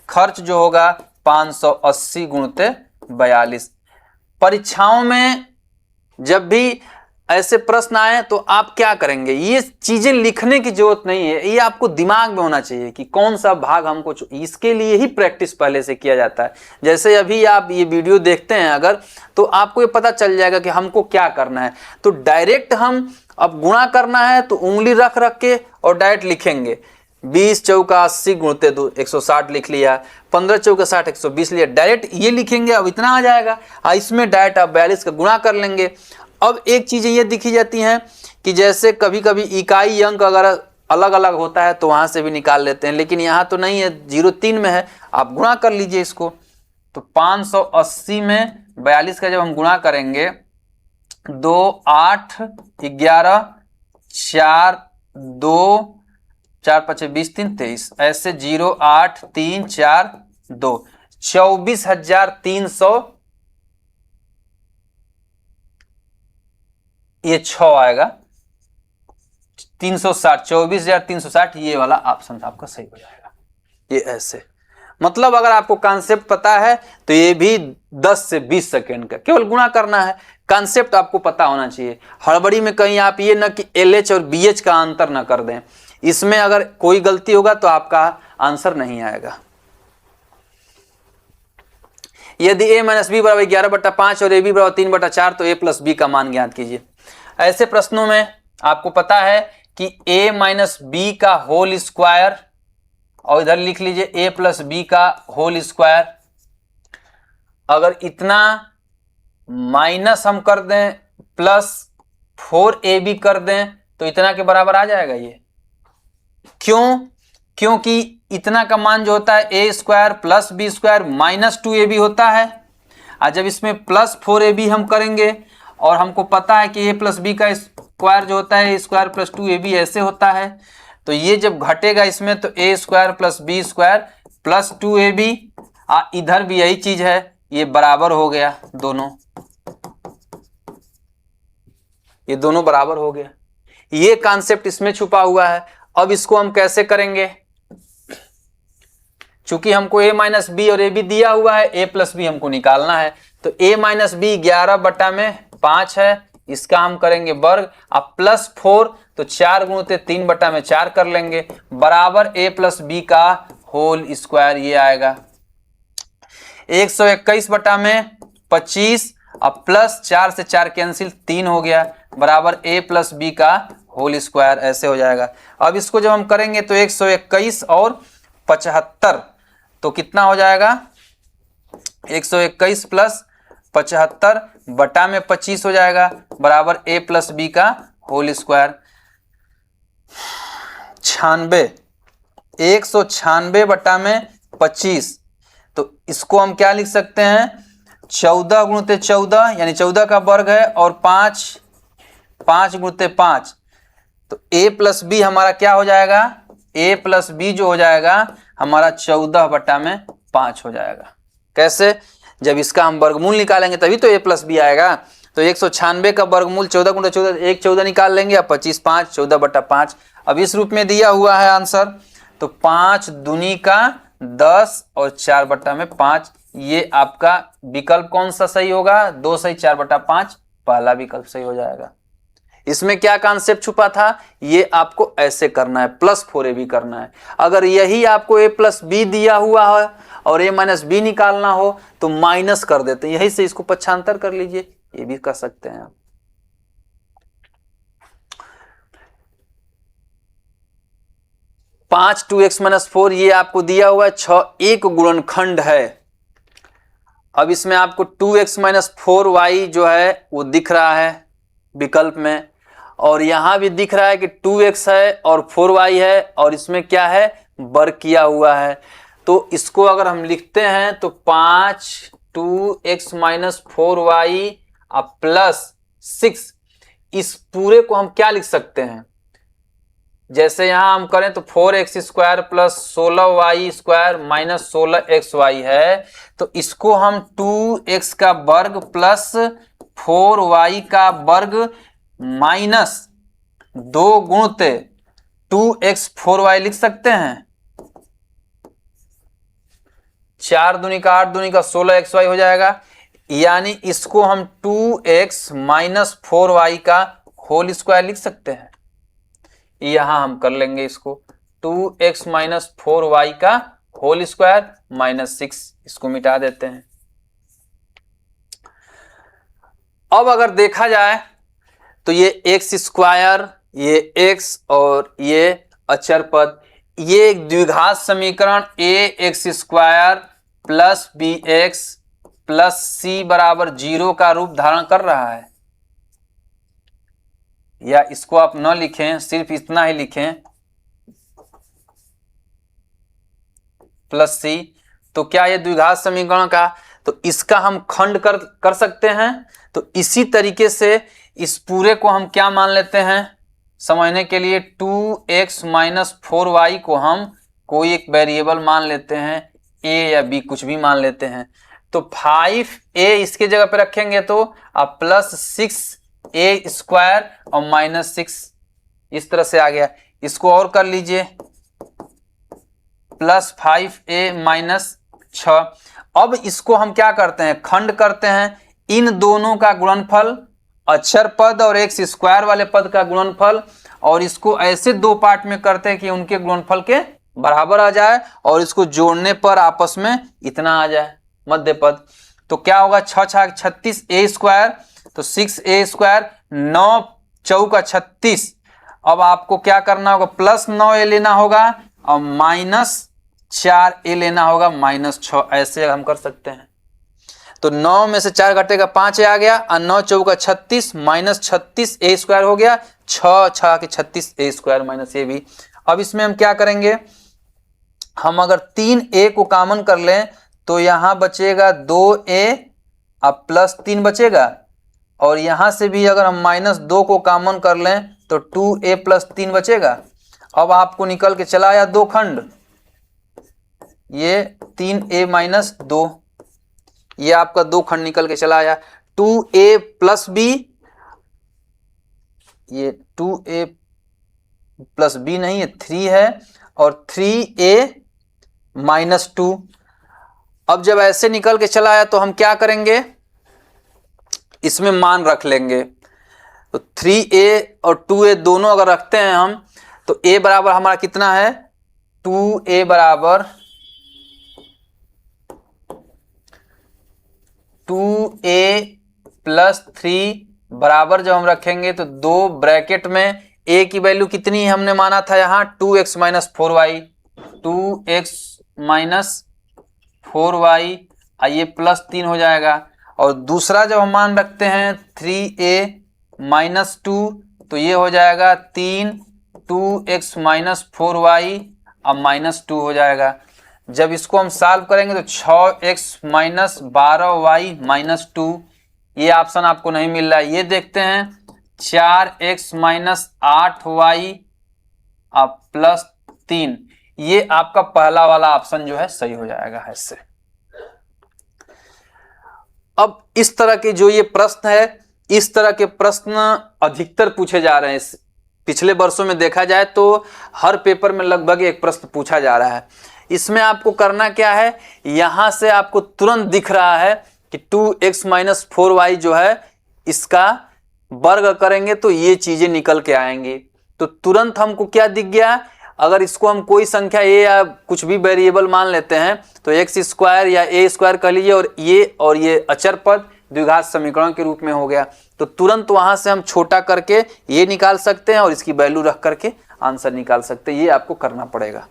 खर्च जो होगा 580 गुणित 42। परीक्षाओं में जब भी ऐसे प्रश्न आए तो आप क्या करेंगे, ये चीजें लिखने की जरूरत नहीं है, ये आपको दिमाग में होना चाहिए कि कौन सा भाग हमको, इसके लिए ही प्रैक्टिस पहले से किया जाता है। जैसे अभी आप ये वीडियो देखते हैं अगर, तो आपको ये पता चल जाएगा कि हमको क्या करना है। तो डायरेक्ट हम अब गुणा करना है तो उंगली रख रख के और डायरेक्ट लिखेंगे। 20 चौका 80 गुणित 2 160 लिख लिया, 15 चौका 60 120 लिया, डायरेक्ट ये लिखेंगे। अब इतना आ जाएगा, इसमें डायरेक्ट आप 42 का गुणा कर लेंगे। अब एक चीजें ये दिखी जाती हैं कि जैसे कभी कभी इकाई अंक अगर अलग अलग होता है तो वहां से भी निकाल लेते हैं, लेकिन यहाँ तो नहीं है, 0.3 में है, आप गुणा कर लीजिए इसको। तो 580 में 42 का जब हम गुणा करेंगे 2 8 11 4 2 4 5 20 3 23 ऐसे 0 8 3 4 2 24,300 ये 6 आएगा 360 24,360 ये वाला ऑप्शन आपका सही हो जाएगा। ये ऐसे मतलब अगर आपको कॉन्सेप्ट पता है तो ये भी 10 से 20 सेकेंड का केवल गुणा करना है। कॉन्सेप्ट आपको पता होना चाहिए। हड़बड़ी में कहीं आप ये ना कि LH और BH का अंतर ना कर दें, इसमें अगर कोई गलती होगा तो आपका आंसर नहीं आएगा। यदि a - b बराबर 11/5 और ab बराबर 3/4 तो a प्लस b का मान ज्ञात कीजिए। ऐसे प्रश्नों में आपको पता है कि a - b का होल स्क्वायर, और इधर लिख लीजिए a प्लस b का होल स्क्वायर। अगर इतना माइनस हम कर दें प्लस 4ab कर दें तो इतना के बराबर आ जाएगा ये। क्यों, क्योंकि इतना का मान जो होता है a square plus b square minus 2ab होता है। और जब इसमें प्लस 4ab हम करेंगे और हमको पता है कि a प्लस b का स्क्वायर जो होता है a स्क्वायर प्लस 2ab ऐसे होता है, तो ये जब घटेगा इसमें तो a square plus b square plus 2ab, इधर भी यही चीज है, ये बराबर हो गया दोनों, ये दोनों बराबर हो गया। ये कॉन्सेप्ट इसमें छुपा हुआ है। अब इसको हम कैसे करेंगे, चूंकि हमको a माइनस बी और ab दिया हुआ है, a प्लस बी हमको निकालना है, तो a माइनस बी 11/5 है, इसका हम करेंगे वर्ग। अब प्लस 4 तो 4 गुणित 3/4 कर लेंगे, बराबर a प्लस बी का होल स्क्वायर, ये आएगा 121/25। अब प्लस 4 से 4 कैंसिल, 3 हो गया, बराबर a प्लस बी का होल स्क्वायर, ऐसे हो जाएगा। अब इसको जब हम करेंगे तो 121 और 75, तो कितना हो जाएगा, 121 प्लस 75 बटा में 25 हो जाएगा, बराबर a प्लस बी का होल स्क्वायर। 96, 196 बटा में 25, तो इसको हम क्या लिख सकते हैं, 14 गुणित 14 यानी 14 का वर्ग है, और 5 गुणित 5, तो a प्लस बी हमारा क्या हो जाएगा, a प्लस बी जो हो जाएगा हमारा 14/5 हो जाएगा। कैसे, जब इसका हम वर्गमूल निकालेंगे तभी तो a प्लस बी आएगा। तो 196 का वर्गमूल 14 गुणित 14, 1 14 निकाल लेंगे, अब 25 5, 14/5। अब इस रूप में दिया हुआ है आंसर, तो 5 दूनी का 10 और 4/5, ये आपका विकल्प कौन सा सही होगा, 2 सही 4/5, पहला विकल्प सही हो जाएगा। इसमें क्या कॉन्सेप्ट छुपा था, ये आपको ऐसे करना है, प्लस 4ab करना है। अगर यही आपको a प्लस बी दिया हुआ है और a माइनस बी निकालना हो तो माइनस कर देते हैं, यही से इसको पक्षांतर कर लीजिए, ये भी कर सकते हैं आप। पांच 2x माइनस 4 ये आपको दिया हुआ है, 6 एक गुणनखंड है। अब इसमें आपको 2x माइनस 4y जो है वो दिख रहा है विकल्प में, और यहां भी दिख रहा है कि 2x है और 4y है, और इसमें क्या है, वर्ग किया हुआ है। तो इसको अगर हम लिखते हैं तो 5 2x माइनस 4y प्लस 6, इस पूरे को हम क्या लिख सकते हैं, जैसे यहां हम करें तो 4x square plus 16y square minus 16xy है, तो इसको हम 2x का वर्ग प्लस 4y का वर्ग माइनस 2 गुणित 2x 4y लिख सकते हैं। 4 दूनी का 8 दूनी का 16xy हो जाएगा, यानी इसको हम 2x माइनस 4y का होल स्क्वायर लिख सकते हैं। यहां हम कर लेंगे इसको 2x माइनस 4y का होल स्क्वायर माइनस 6, इसको मिटा देते हैं। अब अगर देखा जाए तो ये x स्क्वायर, ये x और ये अचर पद, ये एक द्विघात समीकरण ax square plus bx plus c बराबर 0 का रूप धारण कर रहा है। या इसको आप न लिखें, सिर्फ इतना ही लिखें प्लस c, तो क्या ये द्विघात समीकरण का, तो इसका हम खंड कर सकते हैं। तो इसी तरीके से इस पूरे को हम क्या मान लेते हैं समझने के लिए, 2x माइनस 4y को हम कोई एक वेरिएबल मान लेते हैं, a या b कुछ भी मान लेते हैं। तो 5a इसके जगह पे रखेंगे तो अब प्लस 6a स्क्वायर और माइनस 6, इस तरह से आ गया। इसको और कर लीजिए, प्लस 5a माइनस 6। अब इसको हम क्या करते हैं, खंड करते हैं, इन दोनों का गुणनफल, अक्षर पद और x स्क्वायर वाले पद का गुणनफल, और इसको ऐसे दो पार्ट में करते हैं कि उनके गुणनफल के बराबर आ जाए, और इसको जोड़ने पर आपस में इतना आ जाए मध्य पद। तो क्या होगा, 6 6 36 a स्क्वायर, तो 6a स्क्वायर, 9 चौका 36। अब आपको क्या करना होगा, प्लस 9a लेना होगा और माइनस 4a लेना होगा, माइनस 6, ऐसे हम कर सकते हैं। तो 9 में से 4 घटेगा 5a आ गया, और 9 चौका 36 माइनस 36a स्क्वायर हो गया, 6 6 के 36a स्क्वायर माइनस a भी। अब इसमें हम क्या करेंगे, हम अगर 3a को कॉमन कर लें तो यहां बचेगा 2a अब प्लस 3 बचेगा, और यहां से भी अगर हम माइनस 2 को कॉमन कर लें तो 2a प्लस 3 बचेगा। अब आपको निकल के चला आया 2 खंड, ये 3a माइनस 2, ये आपका 2 खंड निकल के चला आया। 2a प्लस बी, ये 2a प्लस बी नहीं, ये 3 है, और 3a माइनस 2। अब जब ऐसे निकल के चला आया तो हम क्या करेंगे, इसमें मान रख लेंगे। तो 3a और 2a दोनों अगर रखते हैं हम, तो a बराबर हमारा कितना है, 2a बराबर 2a प्लस 3 बराबर जब हम रखेंगे तो 2 ब्रैकेट में a की वैल्यू कितनी हमने माना था यहाँ, 2x minus 4y, 2x minus 4y, ये प्लस 3 हो जाएगा। और दूसरा जब हम मान रखते हैं 3a माइनस 2, तो ये हो जाएगा 3 2x माइनस 4y, अब माइनस 2 हो जाएगा। जब इसको हम सॉल्व करेंगे तो 6x माइनस 12y माइनस 2, ये ऑप्शन आपको नहीं मिल रहा है। ये देखते हैं 4x माइनस 8y अब प्लस 3, ये आपका पहला वाला ऑप्शन जो है सही हो जाएगा है इससे। अब इस तरह के जो ये प्रश्न है, इस तरह के प्रश्न अधिकतर पूछे जा रहे हैं। पिछले वर्षों में देखा जाए तो हर पेपर में लगभग एक प्रश्न पूछा जा रहा है। इसमें आपको करना क्या है, यहां से आपको तुरंत दिख रहा है कि 2x माइनस 4y जो है इसका वर्ग करेंगे तो ये चीजें निकल के आएंगी। तो तुरंत हमको क्या दिख गया, अगर इसको हम कोई संख्या a या कुछ भी वेरिएबल मान लेते हैं तो x स्क्वायर या a स्क्वायर कह लीजिए, और ये अचर पद द्विघात समीकरण के रूप में हो गया। तो तुरंत वहां से हम छोटा करके ये निकाल सकते हैं और इसकी वैल्यू रख करके आंसर निकाल सकते हैं। ये आपको करना पड़ेगा।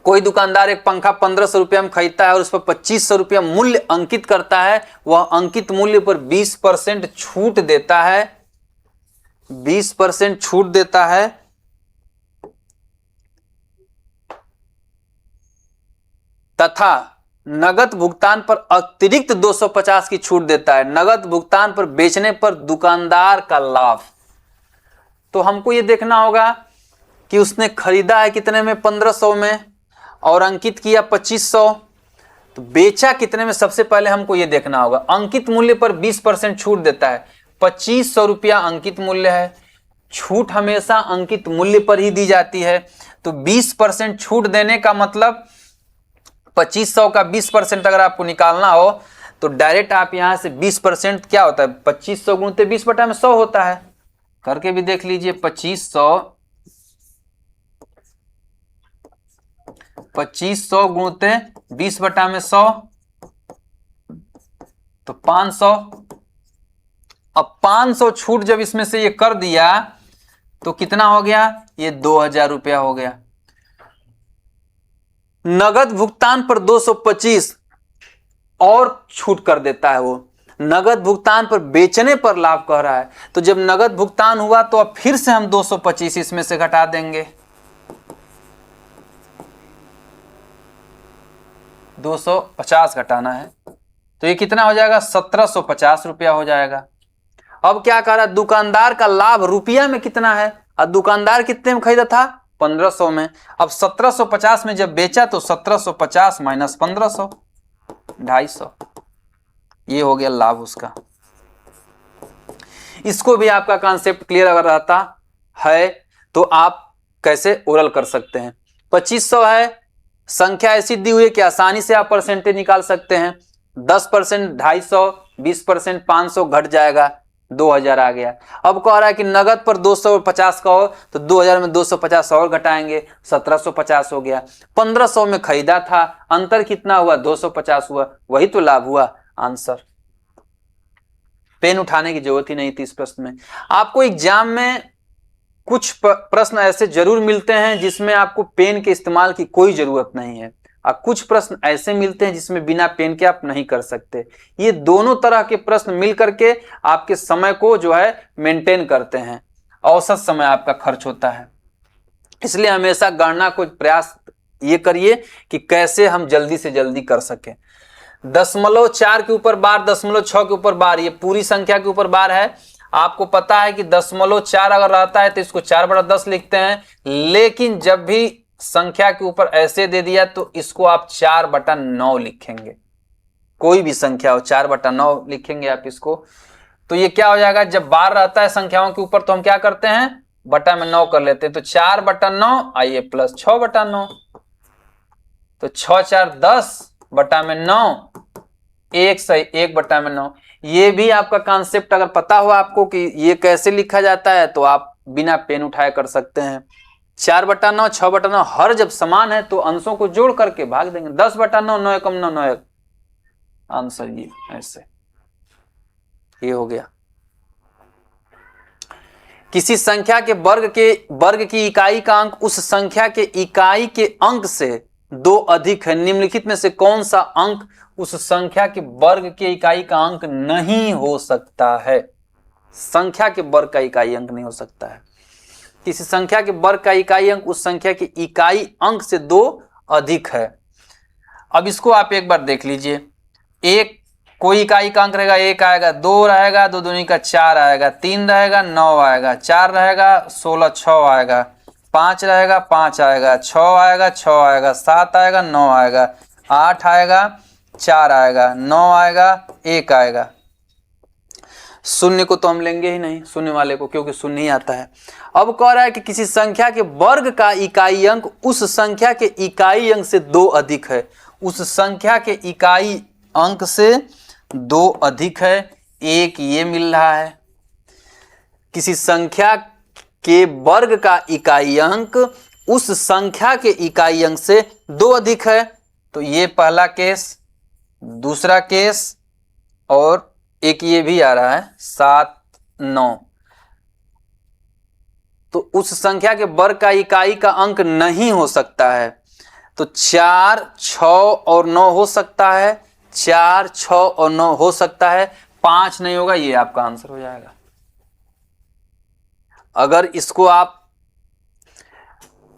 कोई दुकानदार एक पंखा 1500 रुपया में खरीदता है और उस पर 2500 रुपया मूल्य अंकित करता है। वह अंकित मूल्य पर 20% छूट देता है, 20% छूट देता है, तथा नगद भुगतान पर अतिरिक्त 250 की छूट देता है। नगद भुगतान पर बेचने पर दुकानदार का लाभ। तो हमको ये देखना होगा कि उसने खरीदा है कितने में, 1500 में, और अंकित किया 2500, तो बेचा कितने में, सबसे पहले हमको ये देखना होगा। अंकित मूल्य पर 20% छूट देता है, 2500 रुपया अंकित मूल्य है, छूट हमेशा अंकित मूल्य पर ही दी जाती है। तो 20% छूट देने का मतलब 2500 का 20% अगर आपको निकालना हो तो डायरेक्ट आप यहां से 20% क्या होता है, 2500 गुणते 20 बटा में 100 होता है। करके भी देख लीजिए, 2500 गुणते 20 बटा में 100 तो 500। अब 500 छूट जब इसमें से ये कर दिया तो कितना हो गया, ये 2000 रुपया हो गया। नगद भुगतान पर 225 और छूट कर देता है वो, नगद भुगतान पर बेचने पर लाभ कह रहा है। तो जब नगद भुगतान हुआ तो अब फिर से हम 225 इसमें से घटा देंगे, 250 घटाना है, तो ये कितना हो जाएगा, 1750 रुपया हो जाएगा। अब क्या कह रहा है, दुकानदार का लाभ रुपया में कितना है, और दुकानदार कितने में खरीदा था, 1500 में। अब 1750 में जब बेचा तो 1750 माइनस 1500, 250, ये हो गया लाभ उसका। इसको भी आपका कॉन्सेप्ट क्लियर अगर रहता है तो आप कैसे ओरल कर सकते हैं। 2500 है, संख्या ऐसी दी हुई है कि आसानी से आप परसेंटेज निकाल सकते हैं। 10% 250, 20% 500 घट जाएगा, 2000 आ गया। अब कह रहा है कि नगद पर 250 का हो तो 2000 में 250 और घटाएंगे, 1750 हो गया। 1500 में खरीदा था, अंतर कितना हुआ, 250 हुआ, वही तो लाभ हुआ। आंसर, पेन उठाने की जरूरत ही नहीं थी इस प्रश्न में। आपको एग्जाम में कुछ प्रश्न ऐसे जरूर मिलते हैं जिसमें आपको पेन के इस्तेमाल की कोई जरूरत नहीं है, और कुछ प्रश्न ऐसे मिलते हैं जिसमें बिना पेन के आप नहीं कर सकते। ये दोनों तरह के प्रश्न मिल करके आपके समय को जो है मेंटेन करते हैं, औसत समय आपका खर्च होता है। इसलिए हमेशा गणना को प्रयास ये करिए कि कैसे हम जल्दी से जल्दी कर सकें। 0.4 के ऊपर बार, 0.6 के ऊपर बार, ये पूरी संख्या के ऊपर बार है। आपको पता है कि 0.4 अगर रहता है तो इसको 4/10 लिखते हैं, लेकिन जब भी संख्या के ऊपर ऐसे दे दिया तो इसको आप 4/9 लिखेंगे। कोई भी संख्या हो 4/9 लिखेंगे आप इसको। तो ये क्या हो जाएगा, जब बार रहता है संख्याओं के ऊपर तो हम क्या करते हैं, बटा में 9 कर लेते हैं। तो 4/9 आइए प्लस 6/9, तो 6 4 10 बटा में 9, 1 सही 1/9। ये भी आपका कॉन्सेप्ट अगर पता हो आपको कि ये कैसे लिखा जाता है तो आप बिना पेन उठाए कर सकते हैं। 4/9 6/9 हर जब समान है तो अंशों को जोड़ करके भाग देंगे। 10/9 9 एकम 9 9 एक, आंसर ये ऐसे ये हो गया। किसी संख्या के वर्ग की इकाई का अंक उस संख्या के इकाई के अंक से 2 अधिक है। निम्नलिखित में से कौन सा अंक उस संख्या के वर्ग के इकाई का अंक नहीं हो सकता है? संख्या के वर्ग का इकाई अंक नहीं हो सकता है। किसी संख्या के वर्ग का इकाई अंक उस संख्या के इकाई अंक से 2 अधिक है। अब इसको आप एक बार देख लीजिए। एक कोई इकाई का अंक रहेगा, 1 आएगा, 2 रहेगा, 2 दूनी का 4 आएगा, 3 रहेगा, 9 आएगा, 4 रहेगा, 16 6 आएगा, 5 रहेगा, 5 आएगा, 6 आएगा, 6 आएगा, 7 आएगा, 9 आएगा, 8 आएगा, 4 आएगा, 9 आएगा, 1 आएगा। शून्य को तो हम लेंगे ही नहीं, शून्य वाले को, क्योंकि शून्य ही आता है। अब कह रहा है कि किसी संख्या के वर्ग का इकाई अंक उस संख्या के इकाई अंक से 2 अधिक है। उस संख्या के इकाई अंक से 2 अधिक है। एक ये मिल रहा है। किसी संख्या के वर्ग का इकाई अंक उस संख्या के इकाई अंक से 2 अधिक है। तो ये पहला केस, दूसरा केस, और एक ये भी आ रहा है 7 9। तो उस संख्या के वर्ग का इकाई का अंक नहीं हो सकता है। तो 4 6 और 9 हो सकता है, 4 6 और 9 हो सकता है, 5 नहीं होगा। ये आपका आंसर हो जाएगा। अगर इसको आप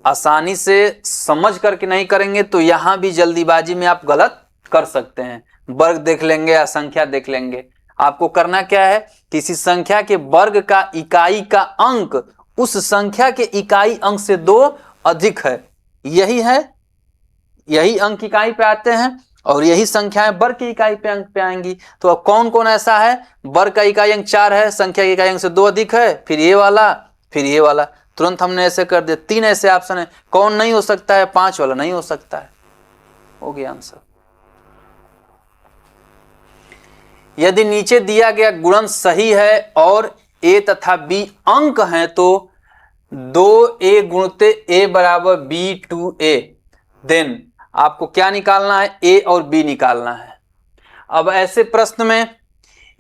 आसानी से समझ करके नहीं करेंगे तो यहां भी जल्दीबाजी में आप गलत कर सकते हैं। वर्ग देख लेंगे या संख्या देख लेंगे। आपको करना क्या है, किसी संख्या के वर्ग का इकाई का अंक उस संख्या के इकाई अंक से 2 अधिक है। यही अंक इकाई पे आते हैं और यही संख्याएं वर्ग की इकाई पे अंक पे आएंगी। तो अब कौन कौन ऐसा है, वर्ग का इकाई अंक 4 है, संख्या की इकाई अंक से 2 अधिक है, फिर ये वाला, फिर ये वाला। तुरंत हमने ऐसे कर दिया। 3 ऐसे ऑप्शन है। कौन नहीं हो सकता है? 5 वाला नहीं हो सकता है। हो गया आंसर। यदि नीचे दिया गया गुणन सही है और a तथा b अंक हैं तो 2a गुणते a बराबर b/2a, देन आपको क्या निकालना है, a और b निकालना है। अब ऐसे प्रश्न में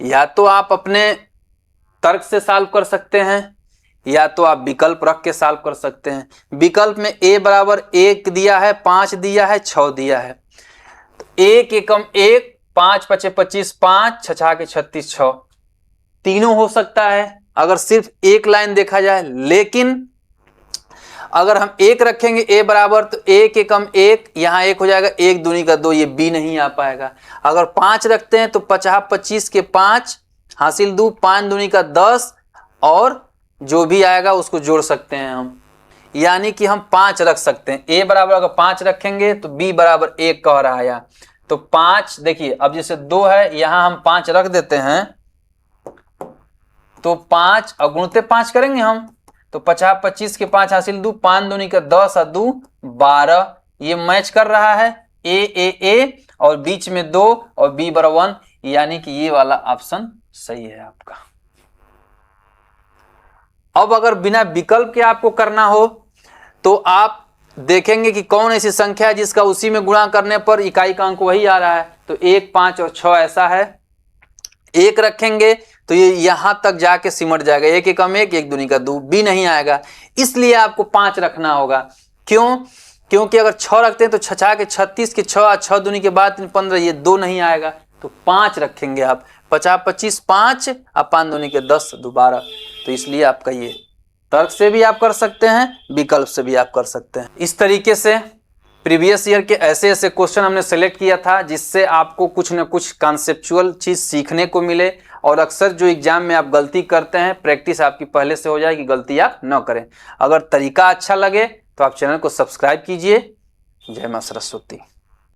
या तो आप अपने तर्क से सॉल्व कर सकते हैं या तो आप विकल्प रख के सॉल्व कर सकते हैं। विकल्प में a बराबर 1 दिया है, 5 दिया है, 6 दिया है। तो 1 एकम 1, 5 पचे 25, 5 छछा के 36 6, तीनों हो सकता है अगर सिर्फ एक लाइन देखा जाए। लेकिन अगर हम 1 रखेंगे a बराबर, तो 1 एकम 1, यहाँ 1 हो जाएगा, 1 दूनी का 2, ये b नहीं आ पाएगा। अगर 5 रखते हैं तो 50 25 के 5 हासिल 2, 5 दूनी का 10, और जो भी आएगा उसको जोड़ सकते हैं हम, यानी कि हम 5 रख सकते हैं। a बराबर अगर 5 रखेंगे तो b बराबर 1 कह रहा है यहाँ। तो 5, देखिए अब जैसे 2 है, यहां हम 5 रख देते हैं तो 5 और गुणते 5 करेंगे हम, तो 50 25 के 5 हासिल 2, 5 दूनी का 10 और 2 12। ये मैच कर रहा है a और बीच में 2 और b बराबर 1, यानी कि ये वाला ऑप्शन सही है आपका। अब अगर बिना विकल्प के आपको करना हो तो आप देखेंगे कि कौन ऐसी संख्या है जिसका उसी में गुणा करने पर इकाई का अंक वही आ रहा है। तो 1 5 और 6 ऐसा है। 1 रखेंगे तो ये यहां तक जाके सिमट जाएगा। 1 एकम 1, 1 दूनी का 2, b नहीं आएगा। इसलिए आपको 5 रखना होगा। क्यों? क्योंकि अगर 6 रखते हैं तो 6 के 36 के 6, 6 दूनी के बाद 15, ये 2 नहीं आएगा। तो 5 रखेंगे आप। 50 25 5 और 5 दूनी के 10 12। तो इसलिए आपका ये तर्क से भी आप कर सकते हैं, विकल्प से भी आप कर सकते हैं। इस तरीके से प्रीवियस ईयर के ऐसे क्वेश्चन हमने सेलेक्ट किया था जिससे आपको कुछ न कुछ कॉन्सेप्चुअल चीज सीखने को मिले और अक्सर जो एग्जाम में आप गलती करते हैं, प्रैक्टिस आपकी पहले से हो जाए कि गलती आप न करें। अगर तरीका अच्छा लगे तो आप चैनल को सब्सक्राइब कीजिए। जय मां सरस्वती।